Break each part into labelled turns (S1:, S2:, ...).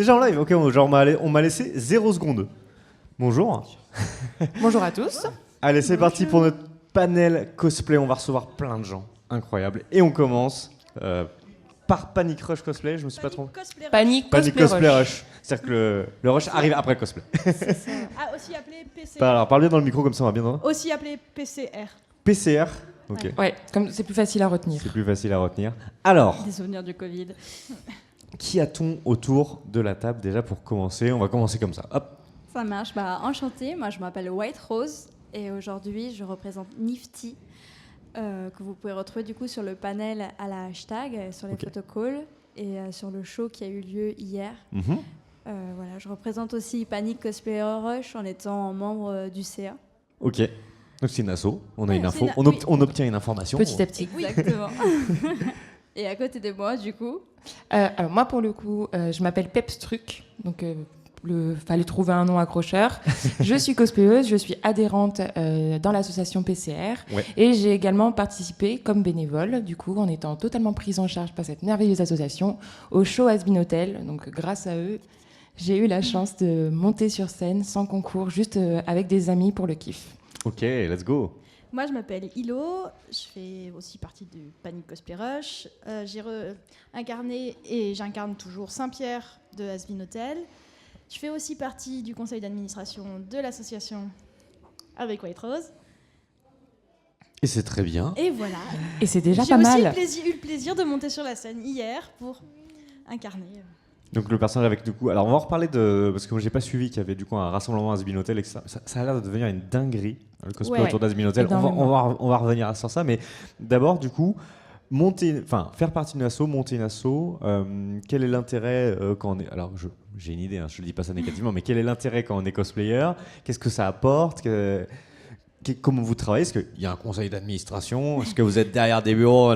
S1: déjà en live. Ok, genre on m'a laissé 0 secondes. Bonjour.
S2: Bonjour à tous.
S1: Allez, c'est parti pour notre panel cosplay. On va recevoir plein de gens. Incroyable. Et on commence par Panic Rush Cosplay. Je me suis pas trompé.
S2: Panic
S1: Panic
S2: Cosplay
S1: Cosplay
S2: Rush.
S1: Rush. C'est-à-dire que le rush arrive après le cosplay.
S3: C'est ça. Ah, aussi appelé PCR.
S1: Alors, parle bien dans le micro comme ça, on va bien dans.
S3: Aussi appelé PCR.
S1: PCR. Ok.
S2: Ouais, comme c'est plus facile à retenir.
S1: C'est plus facile à retenir. Alors,
S3: Des souvenirs du Covid.
S1: qui a-t-on autour de la table déjà pour commencer? On va commencer comme ça. Hop.
S4: Ça marche. Enchantée, moi je m'appelle White Rose et aujourd'hui je représente Nifty que vous pouvez retrouver du coup sur le panel à la hashtag, sur les protocoles et sur le show qui a eu lieu hier. Voilà, je représente aussi Panic Cosplay Rush en étant membre du CA.
S1: Ok. Donc c'est une asso, on a une info,
S4: oui.
S1: on obtient une information.
S2: Petit à petit.
S4: Exactement. Et à côté de moi, du coup,
S2: Alors moi, pour le coup, je m'appelle Pepstruc. Donc, fallait trouver un nom accrocheur. Je suis cosplayeuse, je suis adhérente dans l'association PCR.
S1: Ouais.
S2: Et j'ai également participé comme bénévole, du coup, en étant totalement prise en charge par cette merveilleuse association, au show Has-Been Hotel. Donc, grâce à eux, j'ai eu la chance de monter sur scène sans concours, juste avec des amis pour le kiff.
S1: Ok, let's go.
S3: Moi, je m'appelle Hilo. Je fais aussi partie du Panic Cosplay Rush. J'ai incarné et j'incarne toujours Saint-Pierre de Has-Been Hotel. Je fais aussi partie du conseil d'administration de l'association avec White Rose.
S1: Et c'est très bien.
S3: Et voilà.
S2: Et c'est déjà
S3: J'ai
S2: pas
S3: aussi
S2: mal.
S3: eu le plaisir de monter sur la scène hier pour incarner.
S1: Donc le personnage avec du coup, alors on va en reparler de, parce que moi j'ai pas suivi qu'il y avait du coup un rassemblement à Has-Been Hotel et que ça a l'air de devenir une dinguerie, le cosplay
S2: Ouais.
S1: autour d'Has-Been Hotel. On va revenir sur ça, mais d'abord du coup, faire partie d'une asso, monter une asso, quel est l'intérêt quand on est, alors j'ai une idée, hein, je ne dis pas ça négativement, mais quel est l'intérêt quand on est cosplayer? Qu'est-ce que ça apporte? Comment vous travaillez? Est-ce qu'il y a un conseil d'administration? Est-ce que vous êtes derrière des bureaux?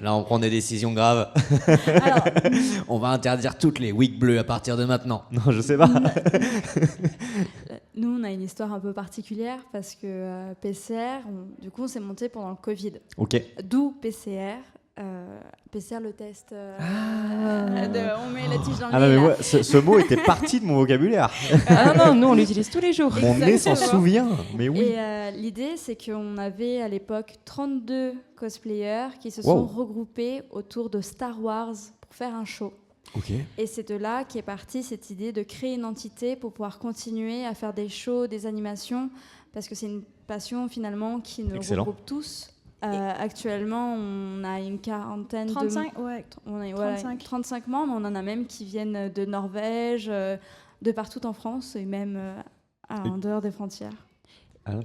S1: Là, on prend des décisions graves.
S3: Alors,
S1: On va interdire toutes les wigs bleues à partir de maintenant. Non, je sais pas.
S4: nous on a une histoire un peu particulière parce que PCR, du coup on s'est monté pendant le Covid.
S1: Ok.
S4: D'où PCR. PCR le test. On met la tige dans le
S1: Ah non,
S4: nez,
S1: mais
S4: là.
S1: ouais, ce mot était parti de mon vocabulaire.
S2: Ah non, nous, on l'utilise tous les jours.
S1: Mon nez s'en
S4: Exactement.
S1: souvient. Mais oui.
S4: Et l'idée, c'est qu'on avait à l'époque 32 cosplayers qui se sont regroupés autour de Star Wars pour faire un show.
S1: Ok.
S4: Et c'est de là qu'est partie cette idée de créer une entité pour pouvoir continuer à faire des shows, des animations, parce que c'est une passion finalement qui nous
S1: Excellent.
S4: regroupe tous. Actuellement, on a une quarantaine
S3: 35, ouais.
S4: on a,
S3: 35.
S4: 35 membres, on en a même qui viennent de Norvège, de partout en France et même en dehors des frontières.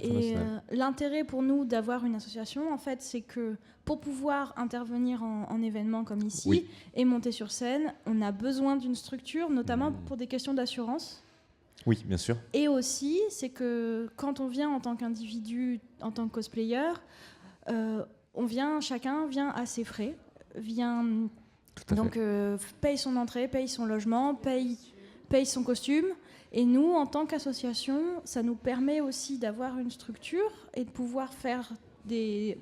S3: Et l'intérêt pour nous d'avoir une association, en fait, c'est que pour pouvoir intervenir en événements comme ici et monter sur scène, on a besoin d'une structure, notamment pour des questions d'assurance.
S1: Oui, bien sûr.
S3: Et aussi, c'est que quand on vient en tant qu'individu, en tant que cosplayer, chacun vient à ses frais, paye son entrée, paye son logement, paye son costume. Et nous, en tant qu'association, ça nous permet aussi d'avoir une structure et de pouvoir faire des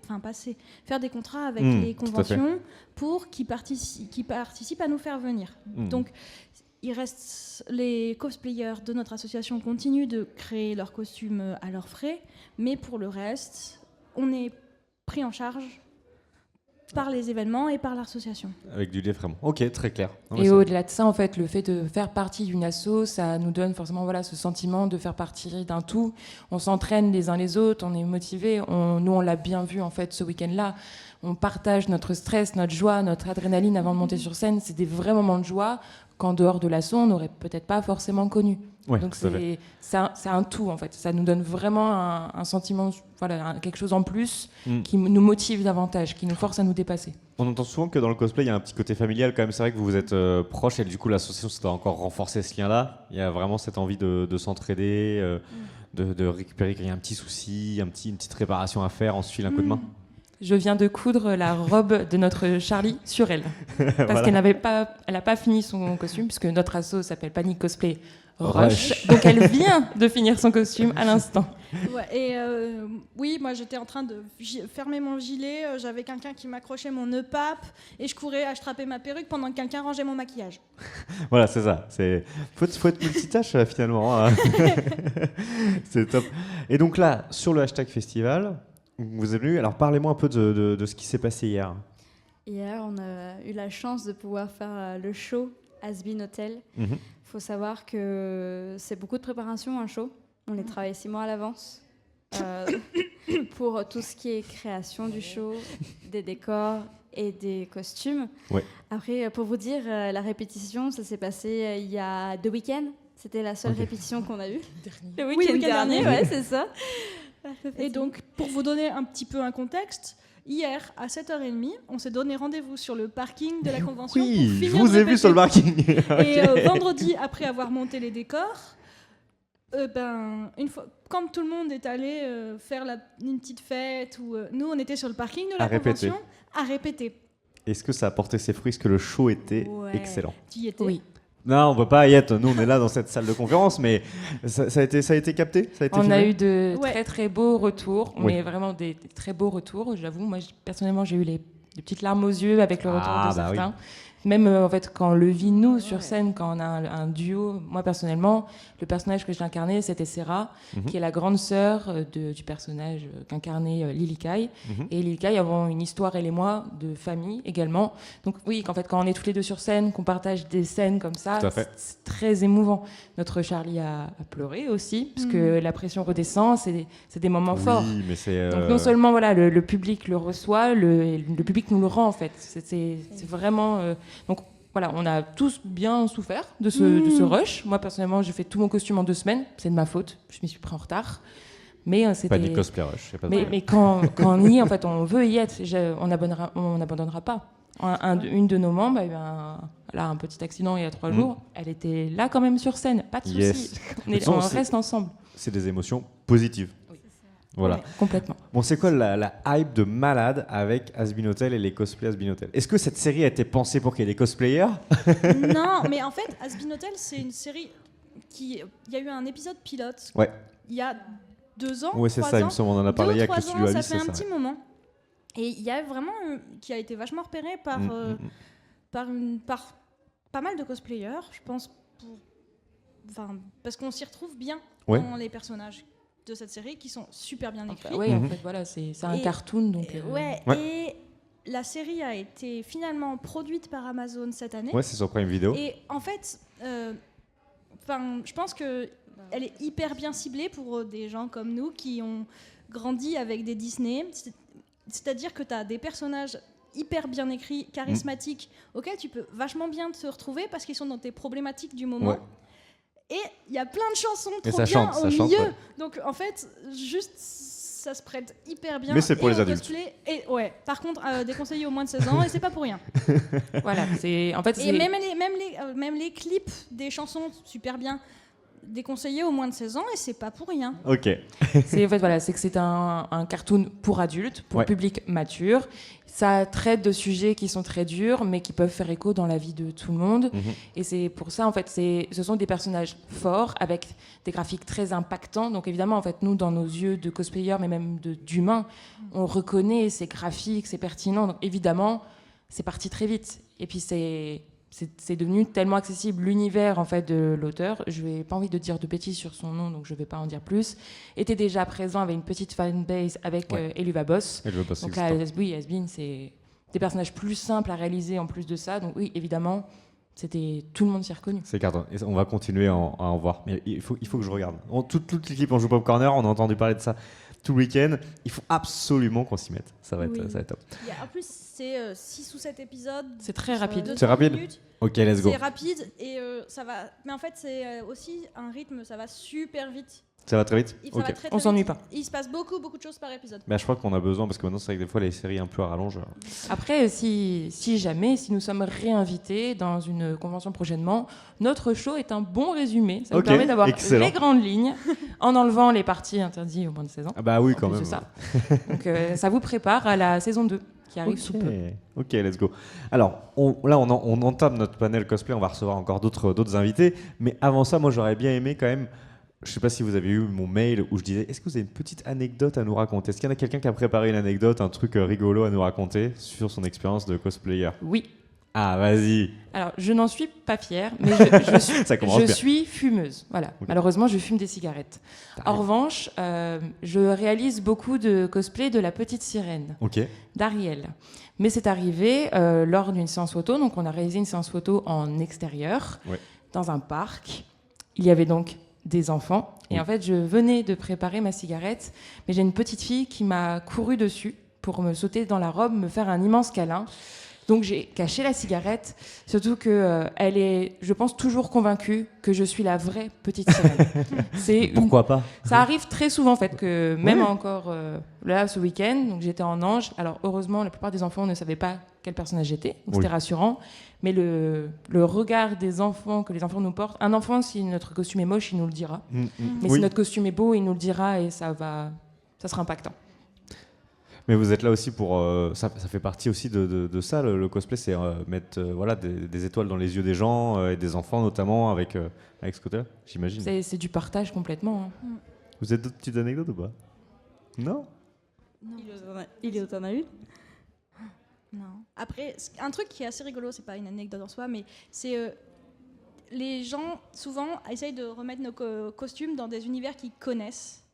S3: contrats avec les conventions pour qu'ils participent à nous faire venir. Donc, les cosplayers de notre association continuent de créer leurs costumes à leurs frais, mais pour le reste, on est pris en charge par les événements et par l'association.
S1: Avec du lait vraiment. Ok, très clair.
S2: Et au-delà de ça, en fait, le fait de faire partie d'une asso, ça nous donne forcément ce sentiment de faire partie d'un tout. On s'entraîne les uns les autres, on est motivés. Nous, on l'a bien vu en fait ce week-end-là. On partage notre stress, notre joie, notre adrénaline avant de monter sur scène. C'est des vrais moments de joie qu'en dehors de l'asso, on n'aurait peut-être pas forcément connu.
S1: Ouais,
S2: donc c'est un tout en fait. Ça nous donne vraiment un sentiment, quelque chose en plus qui nous motive davantage, qui nous force à nous dépasser.
S1: On entend souvent que dans le cosplay, il y a un petit côté familial quand même. C'est vrai que vous êtes proches et du coup l'association, ça doit encore renforcer ce lien-là. Il y a vraiment cette envie de s'entraider, de récupérer quand il y a un petit souci, une petite réparation à faire, on se file un coup de main.
S2: Je viens de coudre la robe de notre Charlie sur elle. Parce
S1: Voilà.
S2: elle n'a pas fini son costume, puisque notre asso s'appelle Panic Cosplay Rush.
S1: Rush.
S2: Donc elle vient de finir son costume à l'instant.
S3: Ouais, et oui, moi j'étais en train de fermer mon gilet, j'avais quelqu'un qui m'accrochait mon nœud pape et je courais à attraper ma perruque pendant que quelqu'un rangeait mon maquillage.
S1: Voilà, c'est ça. Faut être multitâche finalement. Hein. C'est top. Et donc là, sur le hashtag festival, vous êtes venu. Alors parlez-moi un peu de ce qui s'est passé hier.
S4: Hier, on a eu la chance de pouvoir faire le show Has-Been Hotel.
S1: Mhm.
S4: Il faut savoir que c'est beaucoup de préparation, un show. On les travaille 6 mois à l'avance pour tout ce qui est création du show, des décors et des costumes.
S1: Ouais.
S4: Après, pour vous dire, la répétition, ça s'est passé il y a 2 week-ends. C'était la seule répétition qu'on a eue. Le
S3: Oui,
S4: week-end
S3: le week-end
S4: dernier,
S3: dernier.
S4: ouais, c'est ça.
S3: Et donc, pour vous donner un petit peu un contexte, hier à 7h30, on s'est donné rendez-vous sur le parking de la convention.
S1: Oui,
S3: pour
S1: je
S3: finir
S1: vous
S3: de
S1: ai vu sur le parking.
S3: Et vendredi, après avoir monté les décors, une fois, quand tout le monde est allé faire une petite fête, nous on était sur le parking de la
S1: À répéter.
S3: convention à répéter.
S1: Est-ce que ça a porté ses fruits? Est-ce que le show était
S4: Ouais.
S1: excellent?
S3: Tu y étais?
S2: Oui.
S1: Non, on ne va pas y être. Nous, on est là dans cette salle de conférence, mais ça a été capté? Ça a été
S2: On a
S1: filmé
S2: eu de
S3: Ouais.
S2: très très beaux retours,
S1: Oui.
S2: mais vraiment des très beaux retours. J'avoue, moi personnellement, j'ai eu des petites larmes aux yeux avec le retour
S1: Ah,
S2: de
S1: bah oui.
S2: certains. Même en fait, quand on le vit nous sur scène, quand on a un duo, moi personnellement, le personnage que j'ai incarné, c'était Sarah, qui est la grande sœur du personnage qu'incarnait Lily Kai. Et Lily Kai avons une histoire, elle et moi, de famille également. Donc oui, qu'en fait, quand on est tous les deux sur scène, qu'on partage des scènes comme ça,
S1: Tout à fait.
S2: c'est très émouvant. Notre Charlie a pleuré aussi, parce que la pression redescend, c'est des moments forts.
S1: Oui, mais c'est.
S2: Donc non seulement voilà, le public le reçoit, le public nous le rend en fait. C'est vraiment... donc voilà, on a tous bien souffert de ce rush. Moi personnellement, j'ai fait tout mon costume en 2 semaines. C'est de ma faute, je m'y suis pris en retard. Mais c'était...
S1: Pas du cosplay rush. y a pas de problème.
S2: Mais quand on y est, en fait, on veut y être. On n'abandonnera pas. Une de nos membres a eu un petit accident il y a 3 jours. Elle était là quand même sur scène, pas de souci.
S1: Yes.
S2: On reste ensemble.
S1: C'est des émotions positives. Voilà.
S2: Ouais, complètement.
S1: Bon, c'est quoi la hype de malade avec Has-Been Hotel et les cosplays Has-Been Hotel? Est-ce que cette série a été pensée pour qu'il y ait des cosplayers?
S3: Non, mais en fait, Has-Been Hotel, c'est une série il y a eu un épisode pilote.
S1: Ouais.
S3: Il y a 2 ans.
S1: Oui, c'est
S3: 3
S1: ça, il
S3: ans.
S1: me semble, on en a
S3: 2
S1: parlé
S3: ou
S1: avec le
S3: 3
S1: studio
S3: ans,
S1: Alice,
S3: ça fait
S1: c'est
S3: un
S1: ça.
S3: petit moment. Et il y a vraiment qui a été vachement repéré par pas mal de cosplayers, je pense, parce qu'on s'y retrouve bien
S1: Ouais.
S3: dans les personnages de cette série qui sont super bien écrits.
S2: Oui, en fait, voilà, c'est un
S3: Et-
S2: cartoon. Donc,
S3: Ouais,
S1: Ouais.
S3: et la série a été finalement produite par Amazon cette année.
S1: Ouais, c'est sur Prime Video.
S3: Et en fait, je pense que elle est hyper bien ciblée pour des gens comme nous qui ont grandi avec des Disney. C'est-à-dire que tu as des personnages hyper bien écrits, charismatiques, auxquels tu peux vachement bien te retrouver parce qu'ils sont dans tes problématiques du moment.
S1: Ouais.
S3: Et il y a plein de chansons
S1: Et
S3: trop
S1: ça
S3: bien
S1: chante,
S3: au
S1: ça chante,
S3: milieu.
S1: ouais.
S3: Donc en fait, juste ça se prête hyper bien.
S1: Mais c'est pour
S3: et
S1: les
S3: au
S1: adultes.
S3: cosplay. Et ouais, par contre, déconseillé aux moins de 16 ans et c'est pas pour rien.
S2: voilà, en fait,
S3: Et même les clips des chansons super bien déconseillés aux moins de 16 ans et c'est pas pour rien.
S1: Ok.
S2: c'est en fait, voilà, c'est que c'est un cartoon pour adultes, pour
S1: Ouais.
S2: public mature. Ça traite de sujets qui sont très durs, mais qui peuvent faire écho dans la vie de tout le monde. Et c'est pour ça, en fait, ce sont des personnages forts, avec des graphiques très impactants. Donc évidemment, en fait, nous, dans nos yeux de cosplayers, mais même d'humains, on reconnaît ces graphiques, c'est pertinent. Donc évidemment, c'est parti très vite. Et puis c'est devenu tellement accessible. L'univers en fait de l'auteur, je n'ai pas envie de dire de bêtises sur son nom, donc je ne vais pas en dire plus, était déjà présent avec une petite fanbase avec Eluva Boss.
S1: Et je veux passer
S2: Donc
S1: le
S2: là,
S1: temps.
S2: oui, Has-Been, c'est des personnages plus simples à réaliser en plus de ça. Donc oui, évidemment, tout le monde s'y est reconnu.
S1: C'est carton. Et on va continuer à en voir. Mais il faut que je regarde. Toute l'équipe en Joue Pop Corner, on a entendu parler de ça tout le week-end. Il faut absolument qu'on s'y mette. Ça va être top.
S3: En plus, c'est 6 ou 7 épisodes.
S2: C'est très rapide.
S3: de
S1: C'est
S3: 30
S1: rapide
S3: minutes.
S1: Ok, let's go.
S3: C'est rapide et ça va. Mais en fait, c'est aussi un rythme, ça va super vite.
S1: Ça va très vite.
S3: Ça
S1: Ok.
S3: va très, très
S2: On s'ennuie
S3: vite.
S2: pas.
S3: Il se passe beaucoup de choses par épisode.
S1: Mais je crois qu'on a besoin parce que maintenant c'est vrai que des fois les séries un peu à rallonge.
S2: Après, si nous sommes réinvités dans une convention prochainement, notre show est un bon résumé. Ça nous
S1: Ok,
S2: permet d'avoir
S1: excellent.
S2: les grandes lignes. en enlevant les parties interdites aux moins de 16 ans.
S1: Ah bah oui,
S2: En
S1: quand
S2: plus
S1: même.
S2: de ça. Donc ça vous prépare à la saison 2 qui arrive sous peu.
S1: Ok, let's go. Alors, on entame notre panel cosplay, on va recevoir encore d'autres invités, mais avant ça, moi j'aurais bien aimé quand même, je sais pas si vous avez eu mon mail où je disais, est-ce que vous avez une petite anecdote à nous raconter? Est-ce qu'il y en a quelqu'un qui a préparé une anecdote, un truc rigolo à nous raconter sur son expérience de cosplayer?
S2: Oui.
S1: Ah, vas-y.
S2: Alors, je n'en suis pas fière, mais je
S1: Ça commence bien.
S2: suis fumeuse. Voilà.
S1: Ok.
S2: Malheureusement, je fume des cigarettes. En revanche, je réalise beaucoup de cosplay de la petite sirène,
S1: Ok.
S2: d'Ariel. Mais c'est arrivé lors d'une séance photo. Donc, on a réalisé une séance photo en extérieur,
S1: Ouais.
S2: dans un parc. Il y avait donc des enfants. Et
S1: Oui.
S2: en fait, je venais de préparer ma cigarette, mais j'ai une petite fille qui m'a couru dessus pour me sauter dans la robe, me faire un immense câlin. Donc j'ai caché la cigarette, surtout qu'elle est, je pense, toujours convaincue que je suis la vraie petite sirène.
S1: Pourquoi pas?
S2: Ça arrive très souvent en fait, que même
S1: Ouais.
S2: encore là ce week-end, donc j'étais en ange. Alors heureusement, la plupart des enfants ne savaient pas quel personnage j'étais, donc c'était rassurant. Mais le regard des enfants, que les enfants nous portent, un enfant, si notre costume est moche, il nous le dira. Mais
S1: Oui.
S2: si notre costume est beau, il nous le dira et ça sera impactant.
S1: Mais vous êtes là aussi pour... ça fait partie aussi de ça, le cosplay, c'est mettre voilà, des étoiles dans les yeux des gens, et des enfants notamment, avec ce côté-là, j'imagine.
S2: C'est du partage complètement. Hein.
S1: Vous avez d'autres petites anecdotes ou pas? Non?
S4: Il en a une.
S3: Non. Après, un truc qui est assez rigolo, c'est pas une anecdote en soi, mais c'est les gens souvent essayent de remettre nos costumes dans des univers qu'ils connaissent.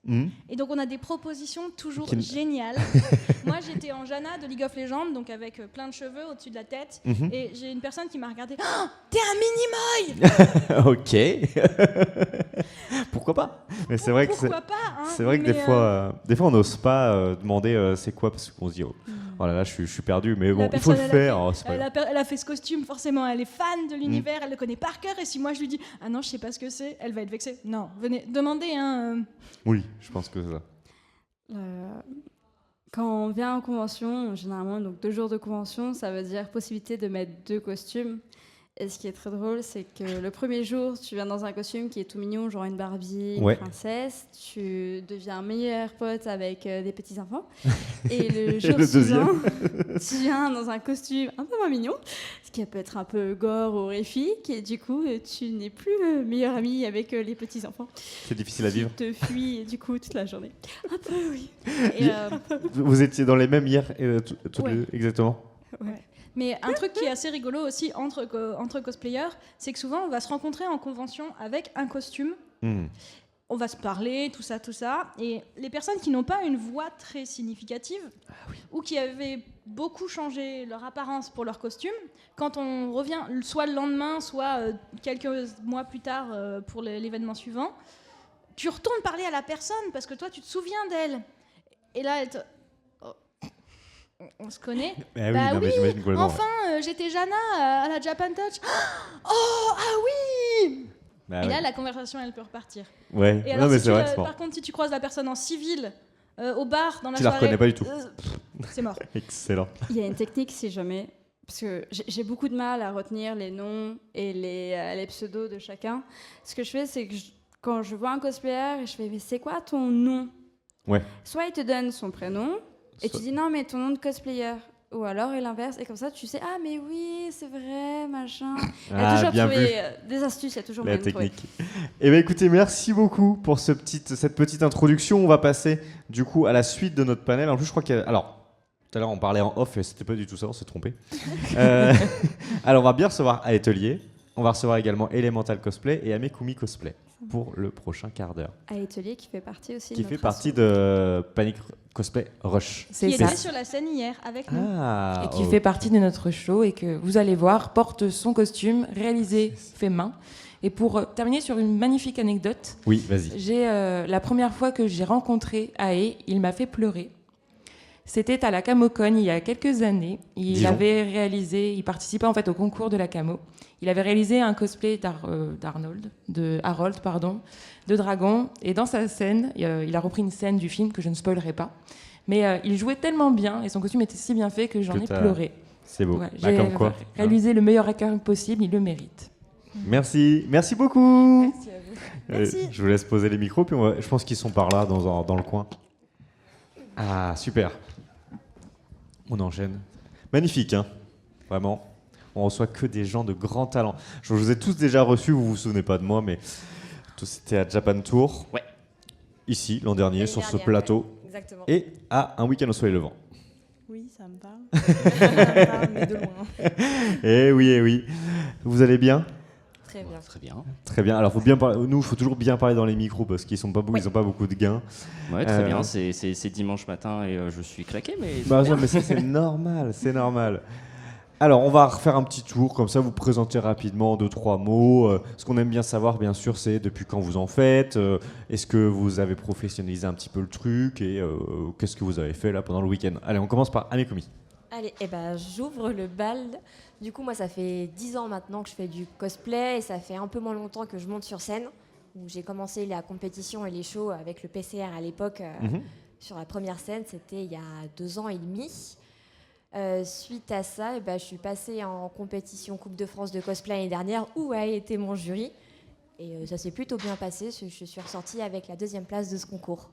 S3: Et donc on a des propositions toujours géniales. Moi j'étais en Janna de League of Legends, donc avec plein de cheveux au-dessus de la tête, et j'ai une personne qui m'a regardé. Oh, t'es un mini-moy.
S1: Ok. Pourquoi pas? Mais c'est vrai que
S3: Pourquoi pas, hein,
S1: c'est vrai que
S3: mais,
S1: des fois on n'ose pas demander c'est quoi, parce qu'on se dit oh là là je suis perdu, mais bon il faut le faire.
S3: Elle a fait ce costume, forcément elle est fan de l'univers, elle le connaît par cœur, et si moi je lui dis ah non je sais pas ce que c'est, elle va être vexée. Non, venez demander hein.
S1: Oui, je pense que c'est ça.
S4: Quand on vient en convention, généralement, donc 2 jours de convention, ça veut dire possibilité de mettre 2 costumes. Et ce qui est très drôle, c'est que le premier jour, tu viens dans un costume qui est tout mignon, genre une Barbie, une princesse. Tu deviens meilleur pote avec des petits-enfants. Et le jour suivant, tu viens dans un costume un peu moins mignon, ce qui peut être un peu gore ou horrifique. Et du coup, tu n'es plus meilleur ami avec les petits-enfants.
S1: C'est difficile à vivre.
S4: Tu te fuis, du coup, toute la journée. Un peu, oui.
S3: Et,
S1: Vous étiez dans les mêmes hier, tous
S3: Ouais.
S1: les deux, exactement.
S3: Ouais. Mais un truc qui est assez rigolo aussi entre cosplayers, c'est que souvent on va se rencontrer en convention avec un costume, on va se parler, tout ça, et les personnes qui n'ont pas une voix très significative, ou qui avaient beaucoup changé leur apparence pour leur costume, quand on revient soit le lendemain, soit quelques mois plus tard pour l'événement suivant, tu retournes parler à la personne parce que toi tu te souviens d'elle. Et là elle te... On se connaît.
S1: Mais j'imagine complètement.
S3: Enfin, j'étais Janna à la Japan Touch. Oh, ah oui. Et là, la conversation, elle peut repartir.
S1: Ouais.
S3: Et alors,
S1: non, mais
S3: si
S1: c'est
S3: tu,
S1: vrai, c'est
S3: par contre, si tu croises la personne en civil, au bar, dans la
S1: tu la
S3: soirée...
S1: reconnais pas du tout.
S3: C'est mort.
S1: Excellent.
S4: Il y a une technique, si jamais, parce que j'ai beaucoup de mal à retenir les noms et les pseudos de chacun. Ce que je fais, c'est que quand je vois un cosplayer, je fais, mais c'est quoi ton nom?
S1: Ouais.
S4: Soit il te donne son prénom, et tu dis non, mais ton nom de cosplayer. Ou alors, et l'inverse. Et comme ça, tu sais, ah, mais oui, c'est vrai, machin. Il y a toujours
S1: bien
S4: trouvé des astuces, il y a toujours
S1: la
S4: moyen de trouver.
S1: technique. Eh bien, écoutez, merci beaucoup pour cette petite introduction. On va passer, du coup, à la suite de notre panel. En plus, je crois qu'il y a... Alors, tout à l'heure, on parlait en off et c'était pas du tout ça, on s'est trompé. Alors, on va bien recevoir Atelier. On va recevoir également Elemental Cosplay et Amekumi Cosplay pour le prochain quart d'heure.
S4: Atelier qui fait partie aussi
S1: Qui
S4: de
S1: fait
S4: notre
S1: partie
S4: asso.
S1: de Panic Cosplay Rush.
S2: C'est
S3: Qui
S2: ça.
S3: était sur la scène hier avec nous.
S1: Ah,
S2: Et qui fait partie de notre show et que vous allez voir porte son costume réalisé fait main. Et pour terminer sur une magnifique anecdote,
S1: Oui, vas-y.
S2: j'ai la première fois que j'ai rencontré Ae, il m'a fait pleurer. C'était à la Camocon il y a quelques années. Il participait en fait au concours de la Camo. Il avait réalisé un cosplay Harold, de dragon. Et dans sa scène, il a repris une scène du film que je ne spoilerai pas. Mais il jouait tellement bien et son costume était si bien fait que j'en ai pleuré.
S1: C'est beau.
S2: Ouais,
S1: Ah,
S2: j'ai
S1: comme quoi.
S2: réalisé le meilleur acting possible, il le mérite.
S1: Merci beaucoup.
S2: Merci à vous.
S3: Merci.
S1: Je vous laisse poser les micros, puis je pense qu'ils sont par là, dans le coin. Ah, super. On enchaîne. Magnifique, hein. Vraiment. On reçoit que des gens de grand talent. Je vous ai tous déjà reçus, vous vous souvenez pas de moi, mais c'était à Japan Tour.
S5: Ouais.
S1: Ici, l'an dernier,
S6: L'année
S1: sur ce
S6: dernière,
S1: plateau.
S6: ouais, exactement.
S1: Et à un week-end au soleil levant.
S7: Oui, ça me parle. Ça me parle, mais de loin.
S1: Eh oui, eh oui. Vous allez bien ?
S6: Très bien.
S5: Très bien.
S1: Très bien. Alors, nous, il faut toujours bien parler dans les micros parce qu'ils n'ont pas beaucoup de gains.
S5: Ouais, très bien. C'est dimanche matin et je suis claqué, mais.
S1: Bah, non, mais ça, c'est normal, c'est normal. Alors, on va refaire un petit tour, comme ça, vous présenter rapidement 2-3 mots. Ce qu'on aime bien savoir, bien sûr, c'est depuis quand vous en faites, est-ce que vous avez professionnalisé un petit peu le truc, et qu'est-ce que vous avez fait là pendant le week-end. Allez, on commence par Amékomi.
S6: Allez, j'ouvre le bal. Du coup, moi, ça fait 10 ans maintenant que je fais du cosplay et ça fait un peu moins longtemps que je monte sur scène. Où j'ai commencé la compétition et les shows avec le PCR à l'époque sur la première scène. C'était il y a 2 ans et demi. Suite à ça, je suis passée en compétition Coupe de France de cosplay l'année dernière où a été mon jury. Et ça s'est plutôt bien passé. Je suis ressortie avec la 2e place de ce concours.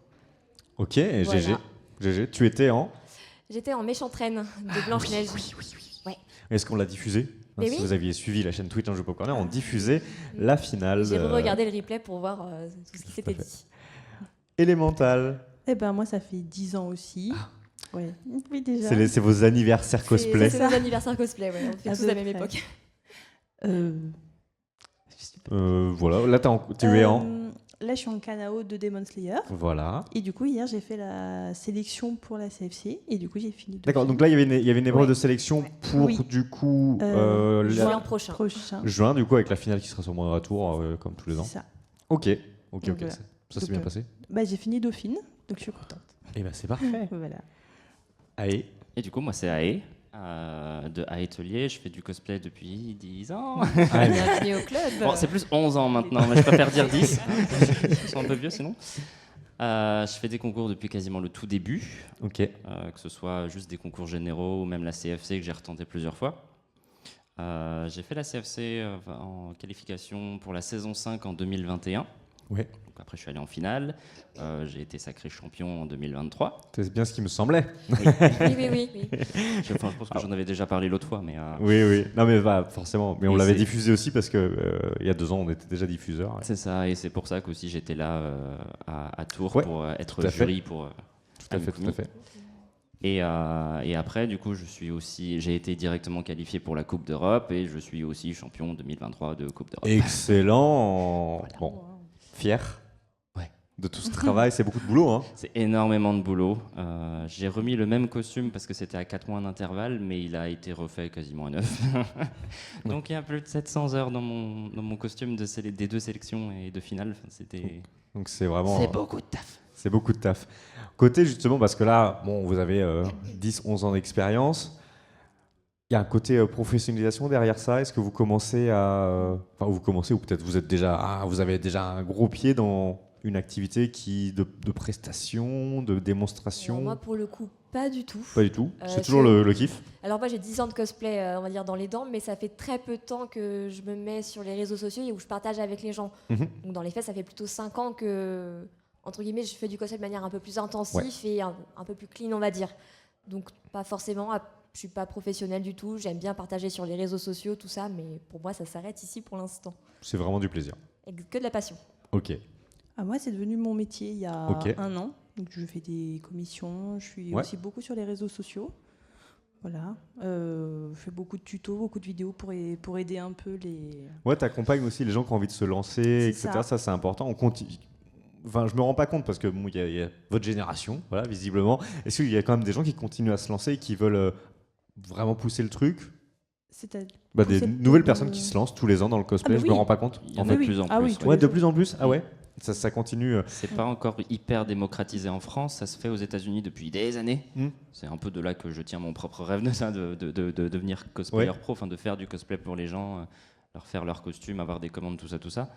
S1: Ok, et
S6: Voilà.
S1: GG, tu étais en...
S6: J'étais en méchante reine de Blanche-Neige.
S1: Oui.
S6: Ouais.
S1: Est-ce qu'on l'a diffusé
S6: Mais
S1: Si
S6: oui.
S1: vous aviez suivi la chaîne Twitch Jeu Pop Corner, on diffusait la finale.
S6: J'ai regardé le replay pour voir tout ce qui s'était dit.
S1: Élémental.
S7: Eh ben, moi, ça fait 10 ans aussi. Ouais. Oui, déjà.
S1: C'est vos anniversaires cosplay.
S6: C'est nos anniversaires cosplay, ouais. On fait
S7: À
S6: tous
S7: peu
S6: la même
S7: près.
S6: époque.
S7: Je sais pas.
S1: Voilà, là tu es en...
S7: Là, je suis en Kanao de Demon Slayer.
S1: Voilà.
S7: Et du coup, hier, j'ai fait la sélection pour la CFC. Et du coup, j'ai fini.
S1: D'accord, donc là, il y avait une épreuve
S6: Ouais.
S1: de sélection pour,
S7: Oui.
S1: du coup,
S6: Juin prochain.
S1: juin, du coup, avec la finale qui sera sur mon retour, comme tous les ans.
S7: C'est ça.
S1: Ok,
S7: Donc
S1: ok.
S7: voilà.
S1: Ça s'est bien passé.
S7: Bah, j'ai fini Dauphine, donc je suis contente.
S1: Eh ben, c'est parfait.
S7: Voilà.
S1: Allez.
S5: Et du coup, moi, c'est Ae. De Ae Atelier. Je fais du cosplay depuis 10 ans.
S6: Bienvenue au club.
S5: Bon, c'est plus 11 ans maintenant, mais je préfère dire 10. Je suis un peu vieux sinon. Je fais des concours depuis quasiment le tout début,
S1: Ok.
S5: que ce soit juste des concours généraux ou même la CFC que j'ai retenté plusieurs fois. J'ai fait la CFC en qualification pour la saison 5 en 2021.
S1: Ouais.
S5: Donc après, je suis allé en finale. J'ai été sacré champion en 2023.
S1: C'est bien ce qui me semblait.
S6: Oui.
S5: Je pense que j'en avais déjà parlé l'autre fois, mais
S1: Oui. Non, mais forcément. Mais on
S5: Et
S1: l'avait
S5: c'est-
S1: diffusé aussi parce que il y a 2 ans, on était déjà diffuseur.
S5: c'est ça. Et c'est pour ça qu'aussi j'étais là à Tours
S1: Ouais,
S5: pour être
S1: tout à fait.
S5: jury pour.
S1: Tout à fait.
S5: Et après, du coup, j'ai été directement qualifié pour la Coupe d'Europe et je suis aussi champion 2023 de Coupe d'Europe.
S1: Excellent. Bon, fier.
S5: Ouais.
S1: De tout ce travail, c'est beaucoup de boulot, hein.
S5: C'est énormément de boulot. J'ai remis le même costume parce que c'était à 4 mois d'intervalle, mais il a été refait quasiment à neuf. Donc il y a plus de 700 heures dans mon costume des 2 sélections et de finale. Enfin, c'était.
S1: Donc c'est vraiment...
S5: C'est beaucoup de taf.
S1: C'est beaucoup de taf. Côté justement, parce que là, bon, vous avez 10-11 ans d'expérience. Il y a un côté professionnalisation derrière ça. Est-ce que vous commencez à... Enfin, vous commencez ou peut-être vous êtes déjà... vous avez déjà un gros pied dans une activité de prestation, de démonstration.
S6: Alors moi, pour le coup, pas du tout.
S1: Pas du tout. C'est
S6: je
S1: toujours
S6: suis-
S1: le kiff.
S6: Alors moi, j'ai 10 ans de cosplay, on va dire, dans les dents, mais ça fait très peu de temps que je me mets sur les réseaux sociaux et où je partage avec les gens.
S1: Mhm.
S6: Donc dans les faits, ça fait plutôt 5 ans que, entre guillemets, je fais du cosplay de manière un peu plus intensive et un peu plus clean, on va dire. Donc pas forcément, je suis pas professionnelle du tout, j'aime bien partager sur les réseaux sociaux, tout ça, mais pour moi, ça s'arrête ici pour l'instant.
S1: C'est vraiment du plaisir.
S6: Et que de la passion.
S1: Ok.
S7: Ah, moi, c'est devenu mon métier il y a
S1: Ok.
S7: 1 an. Donc, je fais des commissions. Je suis
S1: Ouais.
S7: aussi beaucoup sur les réseaux sociaux. Voilà. Je fais beaucoup de tutos, beaucoup de vidéos pour aider un peu les...
S1: Ouais, t'accompagnes aussi les gens qui ont envie de se lancer,
S7: C'est
S1: etc.
S7: ça.
S1: Ça, c'est important. On continue. Enfin, je me rends pas compte parce que bon, il y a votre génération, voilà, visiblement. Est-ce qu'il y a quand même des gens qui continuent à se lancer et qui veulent vraiment pousser le truc?
S7: C'est-à-dire...
S1: Des
S7: Pousser
S1: nouvelles
S7: pour,
S1: personnes qui se lancent tous les ans dans le cosplay,
S7: Ah, bah
S1: je me
S7: oui.
S1: rends pas compte.
S5: Il y en
S1: En
S5: a
S1: fait.
S5: de plus en
S7: Ah
S5: plus.
S7: oui,
S5: ouais.
S7: tous
S1: Ouais,
S7: les
S1: de
S7: jours.
S1: plus en plus. Ah ouais. Ça continue.
S5: C'est pas encore hyper démocratisé en France, ça se fait aux États-Unis depuis des années.
S1: Hmm.
S5: C'est un peu de là que je tiens mon propre rêve de ça, de devenir cosplayer
S1: Ouais.
S5: pro, enfin de faire du cosplay pour les gens, leur faire leurs costumes, avoir des commandes, tout ça.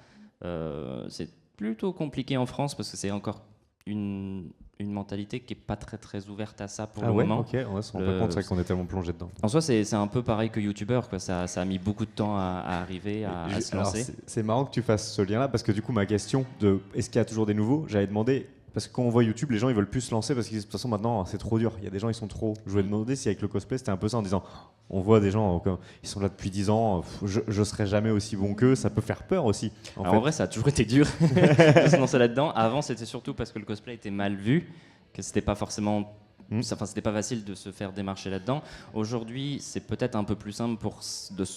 S5: C'est plutôt compliqué en France parce que c'est encore une mentalité qui est pas très ouverte à ça pour
S1: Ah
S5: le
S1: ouais,
S5: moment.
S1: ok, on se rend pas compte, c'est vrai qu'on est tellement plongé dedans.
S5: En soi, c'est un peu pareil que youtubeur, quoi. Ça a mis beaucoup de temps à arriver à se
S1: Alors,
S5: lancer.
S1: c'est marrant que tu fasses ce lien-là parce que du coup, ma question de est-ce qu'il y a toujours des nouveaux, j'avais demandé. Parce que quand on voit YouTube, les gens ils veulent plus se lancer parce que de toute façon maintenant c'est trop dur. Il y a des gens ils sont trop. Je voulais demander si avec le cosplay c'était un peu ça en disant on voit des gens comme ils sont là depuis 10 ans, je serai jamais aussi bon qu'eux, ça peut faire peur aussi.
S5: En vrai ça a toujours été dur de se lancer là-dedans. Avant c'était surtout parce que le cosplay était mal vu, que c'était pas forcément... Enfin, c'était pas facile de se faire démarcher là-dedans. Aujourd'hui, c'est peut-être un peu plus simple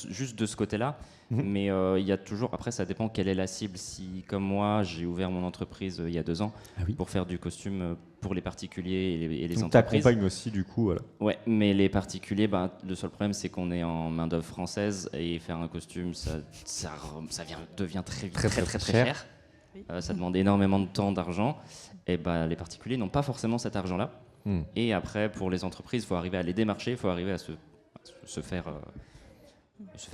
S5: juste de ce côté-là, mais il y a toujours. Après, ça dépend quelle est la cible. Si, comme moi, j'ai ouvert mon entreprise il y a 2 ans pour faire du costume pour les particuliers et les
S1: donc
S5: entreprises.
S1: t'accompagnes aussi du coup, voilà.
S5: Ouais, mais les particuliers, le seul problème, c'est qu'on est en main d'œuvre française et faire un costume, devient très vite très cher. Ça demande énormément de temps, d'argent. Et les particuliers n'ont pas forcément cet argent-là. Et après, pour les entreprises, il faut arriver à les démarcher, il faut arriver à se faire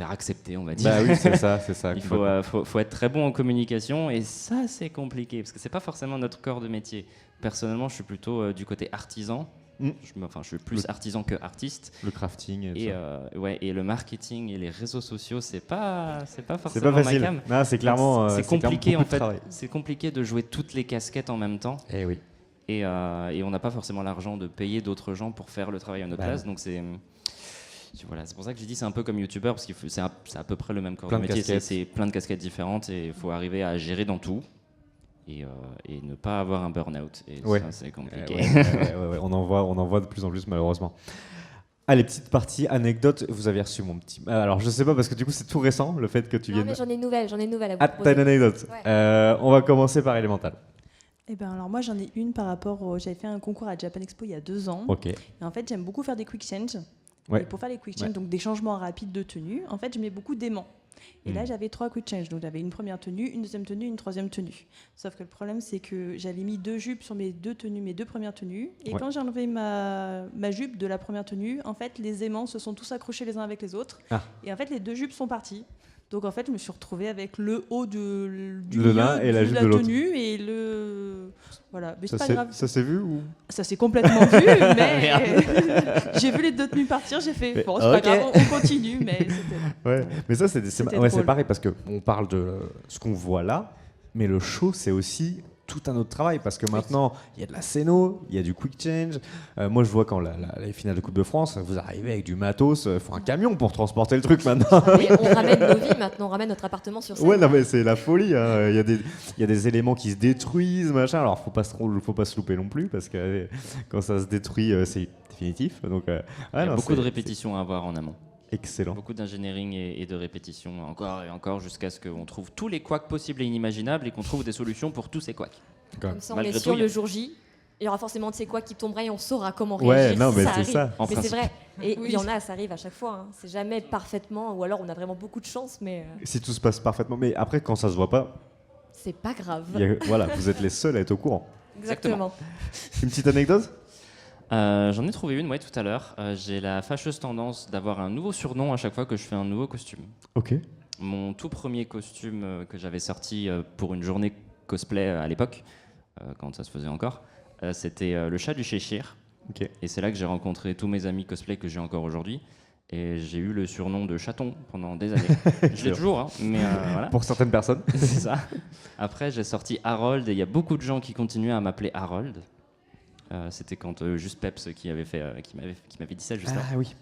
S5: accepter, on va dire.
S1: Bah oui, c'est ça.
S5: Il faut être très bon en communication, et ça, c'est compliqué, parce que c'est pas forcément notre corps de métier. Personnellement, je suis plutôt du côté artisan. Je suis plus artisan que artiste.
S1: Le crafting
S5: et le marketing et les réseaux sociaux, c'est pas forcément
S1: c'est pas facile.
S5: ma cam.
S1: Non, c'est clairement
S5: c'est compliqué
S1: clairement
S5: en fait.
S1: travail.
S5: C'est compliqué de jouer toutes les casquettes en même temps.
S1: Eh oui.
S5: Et on n'a pas forcément l'argent de payer d'autres gens pour faire le travail à notre place. Donc c'est pour ça que j'ai dit c'est un peu comme youtubeur, parce que c'est à peu près le même corps de métier. C'est plein de casquettes différentes et il faut arriver à gérer dans tout et ne pas avoir un burn-out. Et ça, c'est compliqué.
S1: On en voit de plus en plus malheureusement. Allez, petite partie anecdote. Vous avez reçu mon petit. Alors je sais pas parce que du coup c'est tout récent le fait que tu viennes.
S6: Mais j'en ai une nouvelle à vous
S1: t'as
S6: proposer.
S1: une anecdote.
S6: Ouais.
S1: On va commencer par Elemental.
S7: Eh ben alors moi j'en ai une par rapport j'avais fait un concours à Japan Expo il y a 2 ans.
S1: Ok.
S7: Et en fait j'aime beaucoup faire des quick change.
S1: Ouais.
S7: Et pour faire les quick change, donc des changements rapides de tenue, en fait je mets beaucoup d'aimants. Et là j'avais 3 quick change, donc j'avais une première tenue, une deuxième tenue, une troisième tenue. Sauf que le problème c'est que j'avais mis 2 jupes sur mes 2 premières tenues. Et quand j'ai enlevé ma jupe de la première tenue, en fait les aimants se sont tous accrochés les uns avec les autres. Et en fait les 2 jupes sont parties. Donc en fait, je me suis retrouvée avec le haut du
S1: l'un et la jupe de l'autre.
S7: tenue et le voilà. Mais c'est pas grave.
S1: Ça s'est vu ou
S7: ça s'est complètement vu, mais j'ai vu les 2 tenues partir, j'ai fait bon, c'est pas grave, on continue, mais c'était.
S1: Ouais, mais ça c'est
S7: drôle.
S1: pareil parce que on parle de ce qu'on voit là, mais le show c'est aussi tout un autre travail parce que maintenant il y a de la scéno, il y a du quick change. Moi je vois quand les finales de Coupe de France, vous arrivez avec du matos, il faut un camion pour transporter le truc maintenant.
S6: Et on ramène nos vies maintenant, on ramène notre appartement sur scène.
S1: Ouais, non mais c'est la folie. Hein. Il y a des éléments qui se détruisent, machin. Alors faut pas se louper non plus parce que quand ça se détruit, c'est définitif. Donc
S5: il y a beaucoup de répétitions à avoir en amont.
S1: Excellent.
S5: Beaucoup d'engineering et de répétitions, encore et encore, jusqu'à ce qu'on trouve tous les couacs possibles et inimaginables et qu'on trouve des solutions pour tous ces couacs.
S6: Comme ça, on est sûr, le jour J, il y aura forcément de ces couacs qui tomberaient et on saura comment
S1: ouais,
S6: réagir.
S1: Non,
S6: si
S1: mais
S6: ça
S1: c'est
S6: arrive.
S1: ça.
S6: Mais c'est vrai. Et il y en a, ça arrive à chaque fois. Hein. C'est jamais parfaitement, ou alors on a vraiment beaucoup de chance, mais.
S1: Si tout se passe parfaitement, mais après, quand ça se voit pas.
S6: C'est pas grave.
S1: Voilà, vous êtes les seuls à être au courant.
S6: Exactement.
S1: Une petite anecdote ?
S5: J'en ai trouvé une, tout à l'heure. J'ai la fâcheuse tendance d'avoir un nouveau surnom à chaque fois que je fais un nouveau costume.
S1: Ok.
S5: Mon tout premier costume que j'avais sorti pour une journée cosplay à l'époque, quand ça se faisait encore, c'était le chat du Cheshire.
S1: Okay.
S5: Et c'est là que j'ai rencontré tous mes amis cosplay que j'ai encore aujourd'hui. Et j'ai eu le surnom de chaton pendant des années. Je l'ai toujours, hein, mais voilà.
S1: Pour certaines personnes.
S5: C'est ça. Après, j'ai sorti Harold et il y a beaucoup de gens qui continuaient à m'appeler Harold. C'était quand juste Peps qui m'avait dit ça juste
S1: Ah oui.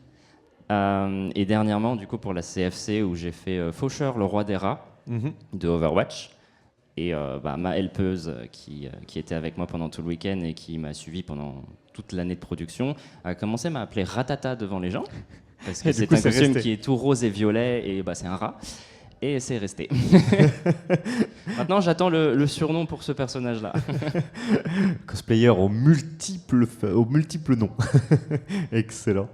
S5: Et dernièrement, du coup, pour la CFC, où j'ai fait Faucheur, le roi des rats de Overwatch. Et ma helpeuse qui était avec moi pendant tout le week-end et qui m'a suivi pendant toute l'année de production a commencé à m'appeler Ratata devant les gens. Parce que c'est un costume qui est tout rose et violet et c'est un rat. Et c'est resté. Maintenant, j'attends le surnom pour ce personnage-là.
S1: Cosplayer aux multiples noms. Excellent.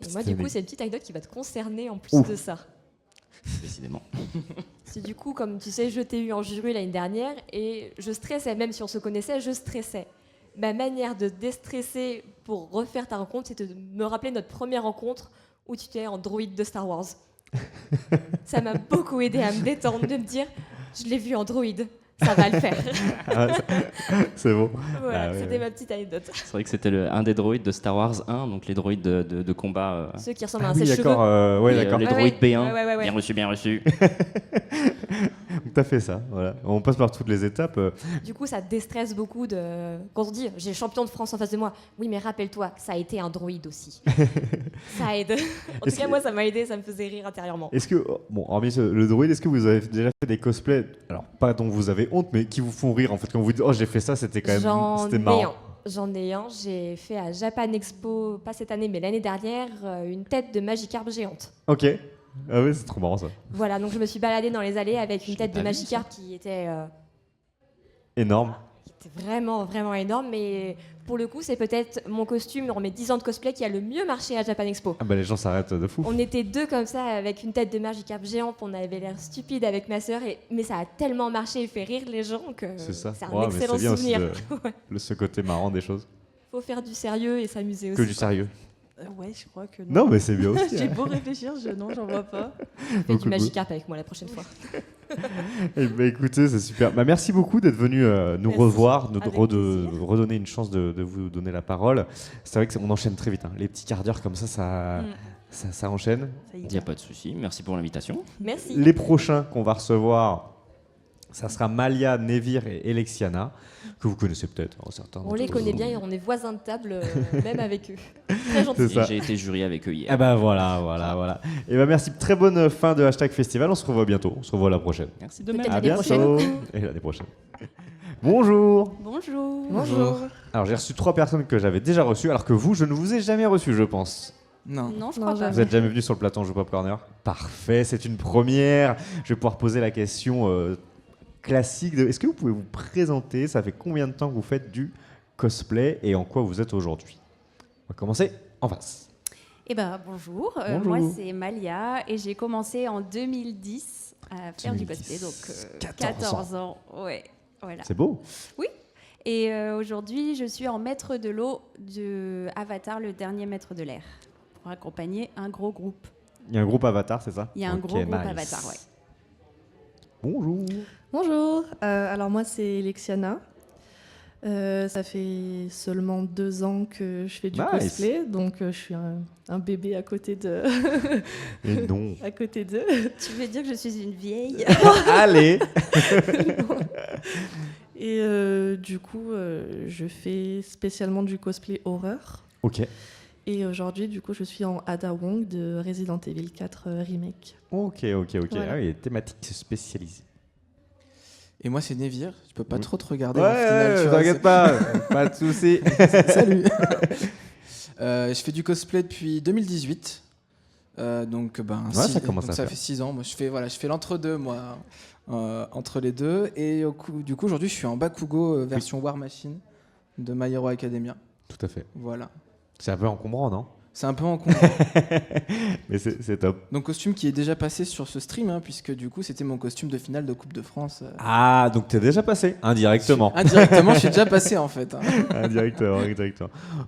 S6: Et moi, du coup, c'est une petite anecdote qui va te concerner en plus de ça.
S5: Décidément.
S6: C'est du coup, comme tu sais, je t'ai eu en jury l'année dernière et je stressais, même si on se connaissait, je stressais. Ma manière de déstresser pour refaire ta rencontre, c'est de me rappeler notre première rencontre où tu étais en droïde de Star Wars. Ça m'a beaucoup aidé à me détendre, de me dire, je l'ai vu en droïde. Ça va le faire.
S1: Ah, c'est bon.
S6: Voilà,
S1: Ah ouais,
S6: c'était
S1: ouais.
S6: ma petite anecdote.
S5: C'est vrai que c'était un des droïdes de Star Wars 1, donc les droïdes de combat.
S6: Ceux qui ressemblent à
S1: Ah
S6: un
S1: oui,
S6: sèche-cheveux.
S1: d'accord. Ouais,
S5: Et,
S1: d'accord.
S5: les
S6: Ouais,
S5: droïdes
S6: ouais.
S5: B1.
S6: Ouais.
S5: Bien reçu, bien reçu.
S1: Donc t'as fait ça. Voilà. On passe par toutes les étapes.
S6: Du coup, ça déstresse beaucoup quand on dit j'ai le champion de France en face de moi. Oui, mais rappelle-toi, ça a été un droïde aussi. Ça aide. En tout
S1: Est-ce
S6: cas,
S1: que-
S6: moi, ça m'a aidé, ça me faisait rire intérieurement.
S1: Est-ce que, bon, hormis le droïde, est-ce que vous avez déjà fait des cosplays, alors pas dont vous avez honte, mais qui vous font rire en fait quand vous dites oh j'ai fait ça, c'était quand même, c'était marrant.
S6: J'en ai un. J'ai fait à Japan Expo, pas cette année, mais l'année dernière, une tête de Magikarp géante.
S1: Ok. Ah oui, c'est trop marrant ça.
S6: Voilà, donc je me suis baladée dans les allées avec une tête
S5: pas
S6: de
S5: vu,
S6: Magikarp qui était
S1: Énorme.
S6: vraiment, vraiment énorme. Mais pour le coup, c'est peut-être mon costume dans mes 10 ans de cosplay qui a le mieux marché à Japan Expo.
S1: Ah bah les gens s'arrêtent de fou.
S6: On était deux comme ça avec une tête de Magikarp géante, on avait l'air stupide avec ma sœur, mais ça a tellement marché et fait rire les gens que
S1: C'est ça.
S6: c'est un
S1: Ouais, mais
S6: excellent
S1: c'est bien aussi
S6: souvenir.
S1: ce côté marrant des choses.
S6: Faut faire du sérieux et s'amuser aussi.
S1: Que du sérieux.
S7: Ouais, je crois que
S1: Non, mais c'est bien aussi.
S7: J'ai
S1: hein.
S7: beau réfléchir, non, j'en vois pas.
S6: Fais
S1: Beaucoup
S6: du
S1: de
S6: Magikarp avec moi la prochaine fois.
S1: Eh ben, écoutez, c'est super. Bah, merci beaucoup d'être venu nous
S6: Merci.
S1: revoir, nous
S6: Avec plaisir.
S1: redonner une chance de vous donner la parole. C'est vrai qu'on enchaîne très vite. Hein. Les petits quarts d'heure comme ça, ça enchaîne.
S7: Ça y
S5: Il n'y a pas de souci. Merci pour l'invitation.
S6: Merci.
S1: Les prochains qu'on va recevoir, ça sera Malia, Nevir et Elexiana, que vous connaissez peut-être. hein, certains
S6: On les
S1: d'entre
S6: connaît
S1: vous.
S6: bien et on est voisins de table, même avec eux. Très gentils.
S1: C'est ça.
S5: J'ai été jury avec eux hier.
S1: Ah bah voilà. Et bah merci. Très bonne fin de hashtag festival. On se revoit bientôt. On se revoit la prochaine.
S5: Merci
S7: de
S6: Peut-être
S7: même.
S1: À
S6: l'année
S1: bientôt.
S6: prochaine.
S1: Et l'année prochaine. Bonjour.
S7: Bonjour.
S6: Bonjour.
S1: Alors j'ai reçu 3 personnes que j'avais déjà reçues, alors que vous, je ne vous ai jamais reçu, je pense.
S8: Non.
S7: Non, je
S6: Non,
S7: crois pas.
S6: jamais.
S1: Vous êtes jamais venu sur le plateau Jeu Pop Corner? Parfait, c'est une première. Je vais pouvoir poser la question classique de est-ce que vous pouvez vous présenter? Ça fait combien de temps que vous faites du cosplay et en quoi vous êtes aujourd'hui? On va commencer en face.
S9: Eh ben, bonjour.
S1: Bonjour.
S9: Moi, c'est Malia et j'ai commencé en 2010 à faire
S1: 2010,
S9: du cosplay. Donc,
S1: 14
S9: ans. Ouais, voilà.
S1: C'est beau.
S9: Et aujourd'hui, je suis en maître de l'eau de Avatar, le dernier maître de l'air, pour accompagner un gros groupe.
S1: Il y a un groupe Avatar, c'est ça?
S9: Il y a un
S1: Ok,
S9: gros groupe
S1: nice.
S9: Avatar, ouais.
S1: Bonjour.
S10: Bonjour, alors moi c'est Lexiana. Ça fait seulement 2 ans que je fais du
S1: Nice.
S10: cosplay, donc je suis un bébé à côté de
S1: Et non.
S10: à côté d'eux.
S9: Tu veux dire que je suis une vieille?
S1: Allez.
S10: Et du coup, je fais spécialement du cosplay horreur.
S1: Ok.
S10: Et aujourd'hui, du coup, je suis en Ada Wong de Resident Evil 4 Remake.
S1: Ok.
S10: Voilà.
S1: Ah oui, thématique spécialisée.
S8: Et moi, c'est Nevir. Je peux pas
S1: Oui.
S8: trop te regarder. au final, tu
S1: Ouais,
S8: vois,
S1: t'inquiète pas, pas de soucis.
S8: Salut. Je fais du cosplay depuis 2018. Donc,
S1: ça commence à
S8: ça
S1: faire.
S8: fait 6 ans. Moi, je fais l'entre-deux, moi, entre les deux. Et du coup, aujourd'hui, je suis en Bakugo version War Machine de My Hero Academia.
S1: Tout à fait.
S8: Voilà.
S1: C'est un peu encombrant, non?
S8: C'est un peu encombrant.
S1: Mais c'est top.
S8: Donc, costume qui est déjà passé sur ce stream, hein, puisque du coup, c'était mon costume de finale de Coupe de France.
S1: Ah, donc t'es déjà passé indirectement.
S8: Indirectement, je suis déjà passé en fait. hein.
S1: Indirectement.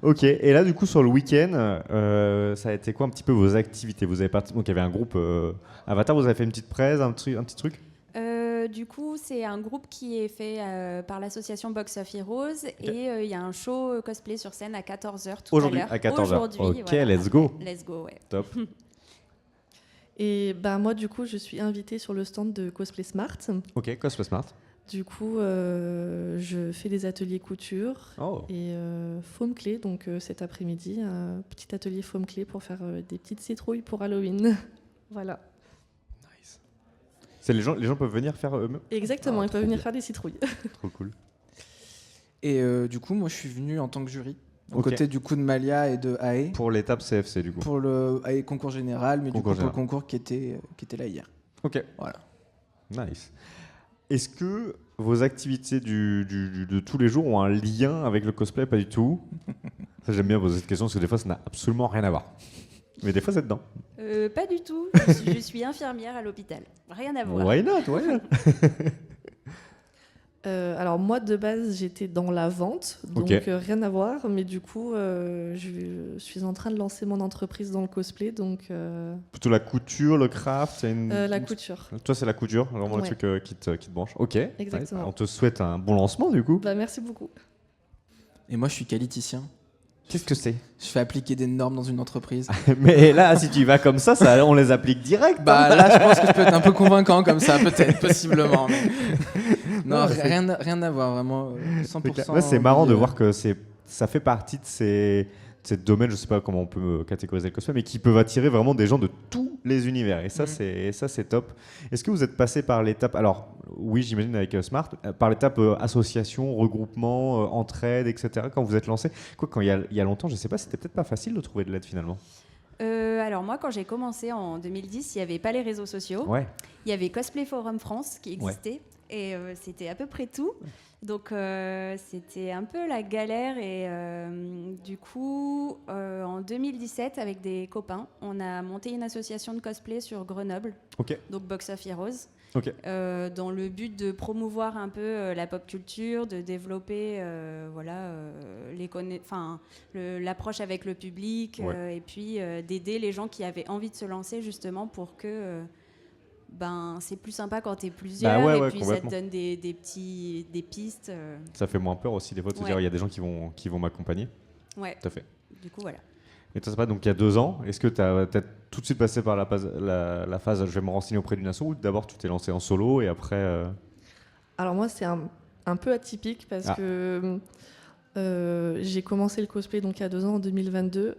S1: Ok. Et là, du coup, sur le week-end, ça a été quoi un petit peu vos activités? Vous avez donc il y avait un groupe Avatar. Vous avez fait une petite presse, un petit truc?
S9: Du coup, c'est un groupe qui est fait par l'association Box of Heroes et il y a un show cosplay sur scène à 14h tout à
S1: Aujourd'hui,
S9: l'heure.
S1: à 14h.
S9: Aujourd'hui,
S1: Ok,
S9: voilà.
S1: let's go.
S9: Let's go, ouais.
S1: Top.
S10: Et bah, moi, du coup, je suis invitée sur le stand de Cosplay Smart.
S1: Ok, Cosplay Smart.
S10: Du coup, je fais des ateliers couture
S1: Oh.
S10: et foam clé. Donc cet après-midi, un petit atelier foam clé pour faire des petites citrouilles pour Halloween. Voilà.
S1: Nice. C'est les gens peuvent venir faire eux-mêmes.
S10: Exactement,
S1: Ah,
S10: ils peuvent
S1: trop
S10: venir
S1: bien.
S10: faire des citrouilles.
S1: Trop cool.
S8: Et du coup, moi, je suis venu en tant que jury, aux
S1: Ok.
S8: côtés du coup de Malia et de AE,
S1: Pour l'étape CFC, du coup.
S8: pour le AE concours général, mais
S1: Concours
S8: du coup, pour le
S1: général.
S8: concours qui était là hier.
S1: Ok.
S8: Voilà.
S1: Nice. Est-ce que vos activités de tous les jours ont un lien avec le cosplay? Pas du tout. Ça, j'aime bien poser cette question parce que des fois, ça n'a absolument rien à voir. Mais des fois, c'est dedans.
S9: Pas du tout. Je suis infirmière à l'hôpital. Rien à voir.
S1: Why not?
S10: Alors moi de base j'étais dans la vente, donc
S1: Ok.
S10: Rien à voir, mais du coup je suis en train de lancer mon entreprise dans le cosplay, donc
S1: Plutôt la couture, le craft,
S10: la couture.
S1: Toi, c'est la couture, vraiment le
S10: Ouais.
S1: truc qui te branche. Ok.
S10: Exactement.
S1: Ouais, on te souhaite un bon lancement du coup.
S10: Bah, merci beaucoup.
S8: Et moi, je suis qualiticien.
S1: Qu'est-ce que c'est?
S8: Je fais appliquer des normes dans une entreprise.
S1: Mais là, si tu y vas comme ça, on les applique direct. hein.
S8: Bah là, je pense que je peux être un peu conconvaincant comme ça, peut-être, possiblement. Mais... Non,
S1: Non, c'est-
S8: rien à voir, vraiment. 100%.
S1: Ouais, c'est marrant de
S8: lié.
S1: voir que ça fait partie de ces domaines, je sais pas comment on peut catégoriser le cosplay, mais qui peuvent attirer vraiment des gens de tous les univers. Et ça, c'est top. Est-ce que vous êtes passé par l'étape, alors oui, j'imagine avec Smart, par l'étape association, regroupement, entraide, etc. Quand vous êtes lancé, quoi, quand il y a longtemps, je sais pas, c'était peut-être pas facile de trouver de l'aide finalement.
S9: Alors moi, quand j'ai commencé en 2010, il n'y avait pas les réseaux sociaux.
S1: Ouais.
S9: Il y avait Cosplay Forum France qui existait. Et c'était à peu près tout. Donc c'était un peu la galère. Et du coup, en 2017, avec des copains, on a monté une association de cosplay sur Grenoble.
S1: Ok.
S9: Donc Box of Heroes.
S1: Ok.
S9: Dans le but de promouvoir un peu la pop culture, de développer l'approche avec le public, et puis d'aider les gens qui avaient envie de se lancer justement pour que c'est plus sympa quand t'es plusieurs,
S1: Bah ouais,
S9: et
S1: ouais,
S9: puis ça te
S1: complètement.
S9: donne des pistes.
S1: Ça fait moins peur aussi des fois de se
S9: Ouais.
S1: dire il y a des gens qui vont m'accompagner.
S9: Ouais.
S1: Tout à fait.
S9: Du coup, voilà.
S1: Et toi, c'est pas donc il y a 2 ans. Est-ce que tu as tout de suite passé par la phase je vais me renseigner auprès d'une asso, ou d'abord tu t'es lancé en solo et après
S10: Alors moi c'est un peu atypique parce que j'ai commencé le cosplay donc il y a 2 ans, en 2022,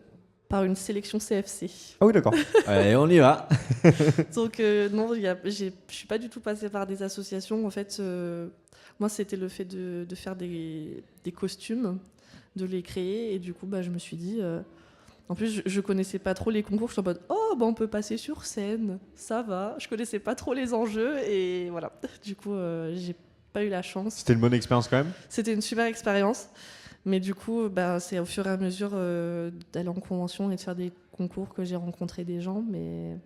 S10: par une sélection CFC.
S1: Ah oui, d'accord. Allez, on y va.
S10: Donc non, je suis pas du tout passée par des associations. En fait, moi c'était le fait de faire des costumes, de les créer, et du coup je me suis dit... En plus, je connaissais pas trop les concours. Je suis en mode, on peut passer sur scène, ça va. Je connaissais pas trop les enjeux et voilà. Du coup, j'ai pas eu la chance.
S1: C'était une bonne expérience quand même.
S10: C'était une super expérience, mais du coup, c'est au fur et à mesure d'aller en convention et de faire des concours que j'ai rencontré des gens, mais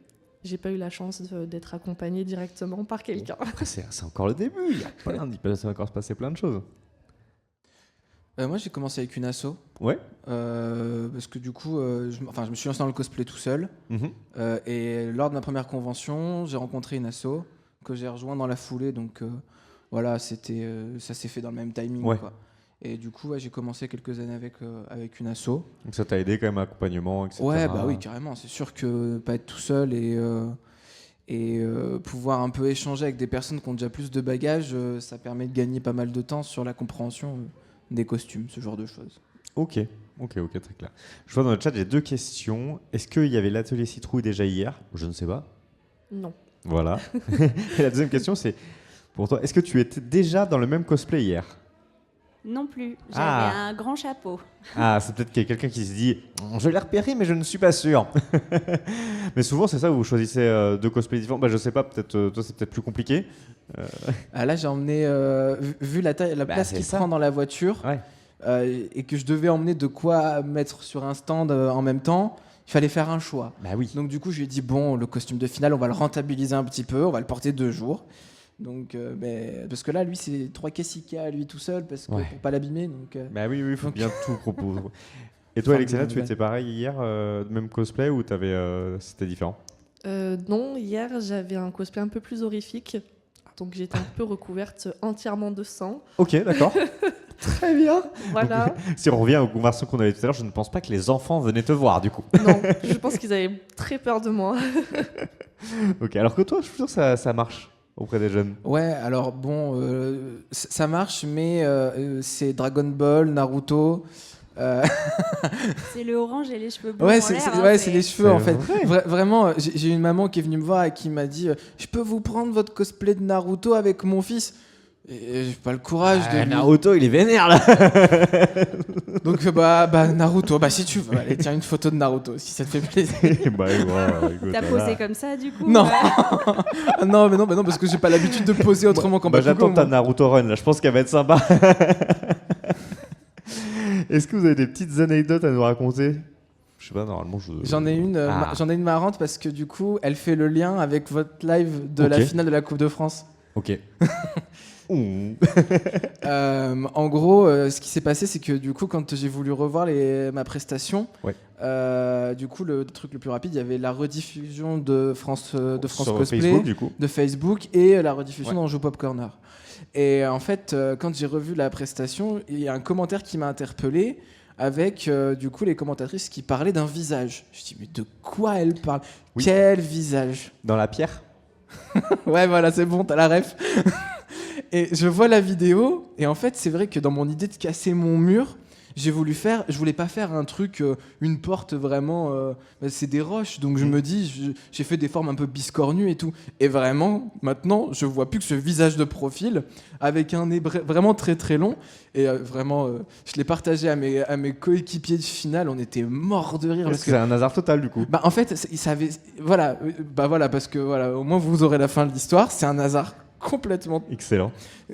S10: j'ai pas eu la chance d'être accompagnée directement par quelqu'un.
S1: Après, c'est encore le début. Il va encore se passer plein de choses.
S8: Moi, j'ai commencé avec une asso.
S1: Ouais.
S8: Parce que du coup, je me suis lancé dans le cosplay tout seul. Et lors de ma première convention, j'ai rencontré une asso que j'ai rejoint dans la foulée. Donc voilà, ça s'est fait dans le même timing.
S1: Ouais.
S8: Quoi. Et du coup, j'ai commencé quelques années avec une asso.
S1: Donc ça t'a aidé quand même, accompagnement, etc.
S8: Ouais, bah oui, carrément. C'est sûr que pas être tout seul et pouvoir un peu échanger avec des personnes qui ont déjà plus de bagages, ça permet de gagner pas mal de temps sur la compréhension des costumes, ce genre de choses.
S1: Ok, très clair. Je vois dans le chat, j'ai 2 questions. Est-ce qu'il y avait l'atelier citrouille déjà hier? Je ne sais pas.
S10: Non.
S1: Voilà. Et la deuxième question, c'est pour toi, est-ce que tu étais déjà dans le même cosplay hier?
S9: Non plus. J'avais un grand chapeau.
S1: Ah, c'est peut-être qu'il y a quelqu'un qui se dit je l'ai repéré, mais je ne suis pas sûr. Mais souvent, c'est ça, vous choisissez 2 cosplays différents. Je sais pas, peut-être toi, c'est peut-être plus compliqué.
S8: Là, j'ai emmené, vu la place qu'il prend dans la voiture, et que je devais emmener de quoi mettre sur un stand en même temps, il fallait faire un choix.
S1: Bah oui.
S8: Donc du coup, je lui ai dit, bon, le costume de finale, on va le rentabiliser un petit peu, on va le porter 2 jours. Donc, parce que là, lui, c'est 3 caisses Ikea, lui tout seul, parce que pour pas l'abîmer. Donc,
S1: bah oui, il faut bien tout proposer. Et toi, Alexandra, tu étais pareil hier, même cosplay, ou c'était différent?
S10: Non, hier, j'avais un cosplay un peu plus horrifique. Donc j'étais un peu recouverte entièrement de sang.
S1: Ok, d'accord. Très bien.
S10: Voilà.
S1: Donc, si on revient aux conversations qu'on avait tout à l'heure, je ne pense pas que les enfants venaient te voir, du coup.
S10: Non, je pense qu'ils avaient très peur de moi.
S1: Ok, alors que toi, je suis sûr que ça marche auprès des jeunes.
S8: Ouais, alors bon, ça marche, mais c'est Dragon Ball, Naruto.
S9: C'est le orange et les cheveux blonds.
S8: Ouais,
S9: en l'air,
S8: c'est les cheveux en fait.
S1: Vrai.
S8: Vraiment, j'ai une maman qui est venue me voir et qui m'a dit je peux vous prendre votre cosplay de Naruto avec mon fils? Et j'ai pas le courage de.
S1: Naruto, il est vénère là.
S8: Donc Naruto, si tu veux, allez, tiens une photo de Naruto si ça te fait plaisir.
S9: T'as posé comme ça du coup?
S8: Non. non, mais non, parce que j'ai pas l'habitude de poser autrement qu'en Bakugo.
S1: J'attends ta Naruto Run là, je pense qu'elle va être sympa. Est-ce que vous avez des petites anecdotes à nous raconter? Je sais pas, normalement
S8: J'en ai une marrante parce que du coup, elle fait le lien avec votre live de la finale de la Coupe de France.
S1: Ok.
S8: En gros, ce qui s'est passé, c'est que du coup, quand j'ai voulu revoir ma prestation, du coup, le truc le plus rapide, il y avait la rediffusion de France Cosplay,
S1: Facebook, du coup.
S8: de Facebook, et la rediffusion dans Joe Pop Corner. Et en fait, quand j'ai revu la prestation, il y a un commentaire qui m'a interpellé avec du coup les commentatrices qui parlaient d'un visage. Je me dis mais de quoi elles parlent ? Quel visage ?
S1: Dans la pierre ?
S8: Ouais, voilà, c'est bon, t'as la ref. Et je vois la vidéo, et en fait, c'est vrai que dans mon idée de casser mon mur, je voulais pas faire un truc, une porte vraiment, c'est des roches, donc je me dis, j'ai fait des formes un peu biscornues et tout. Et vraiment, maintenant, je vois plus que ce visage de profil, avec un nez vraiment très très long, et vraiment, je l'ai partagé à mes coéquipiers de finale, on était morts de rire.
S1: Parce que c'est un hasard total, du coup.
S8: Bah, en fait, voilà, parce que voilà, au moins vous aurez la fin de l'histoire, c'est un hasard complètement...
S1: Excellent.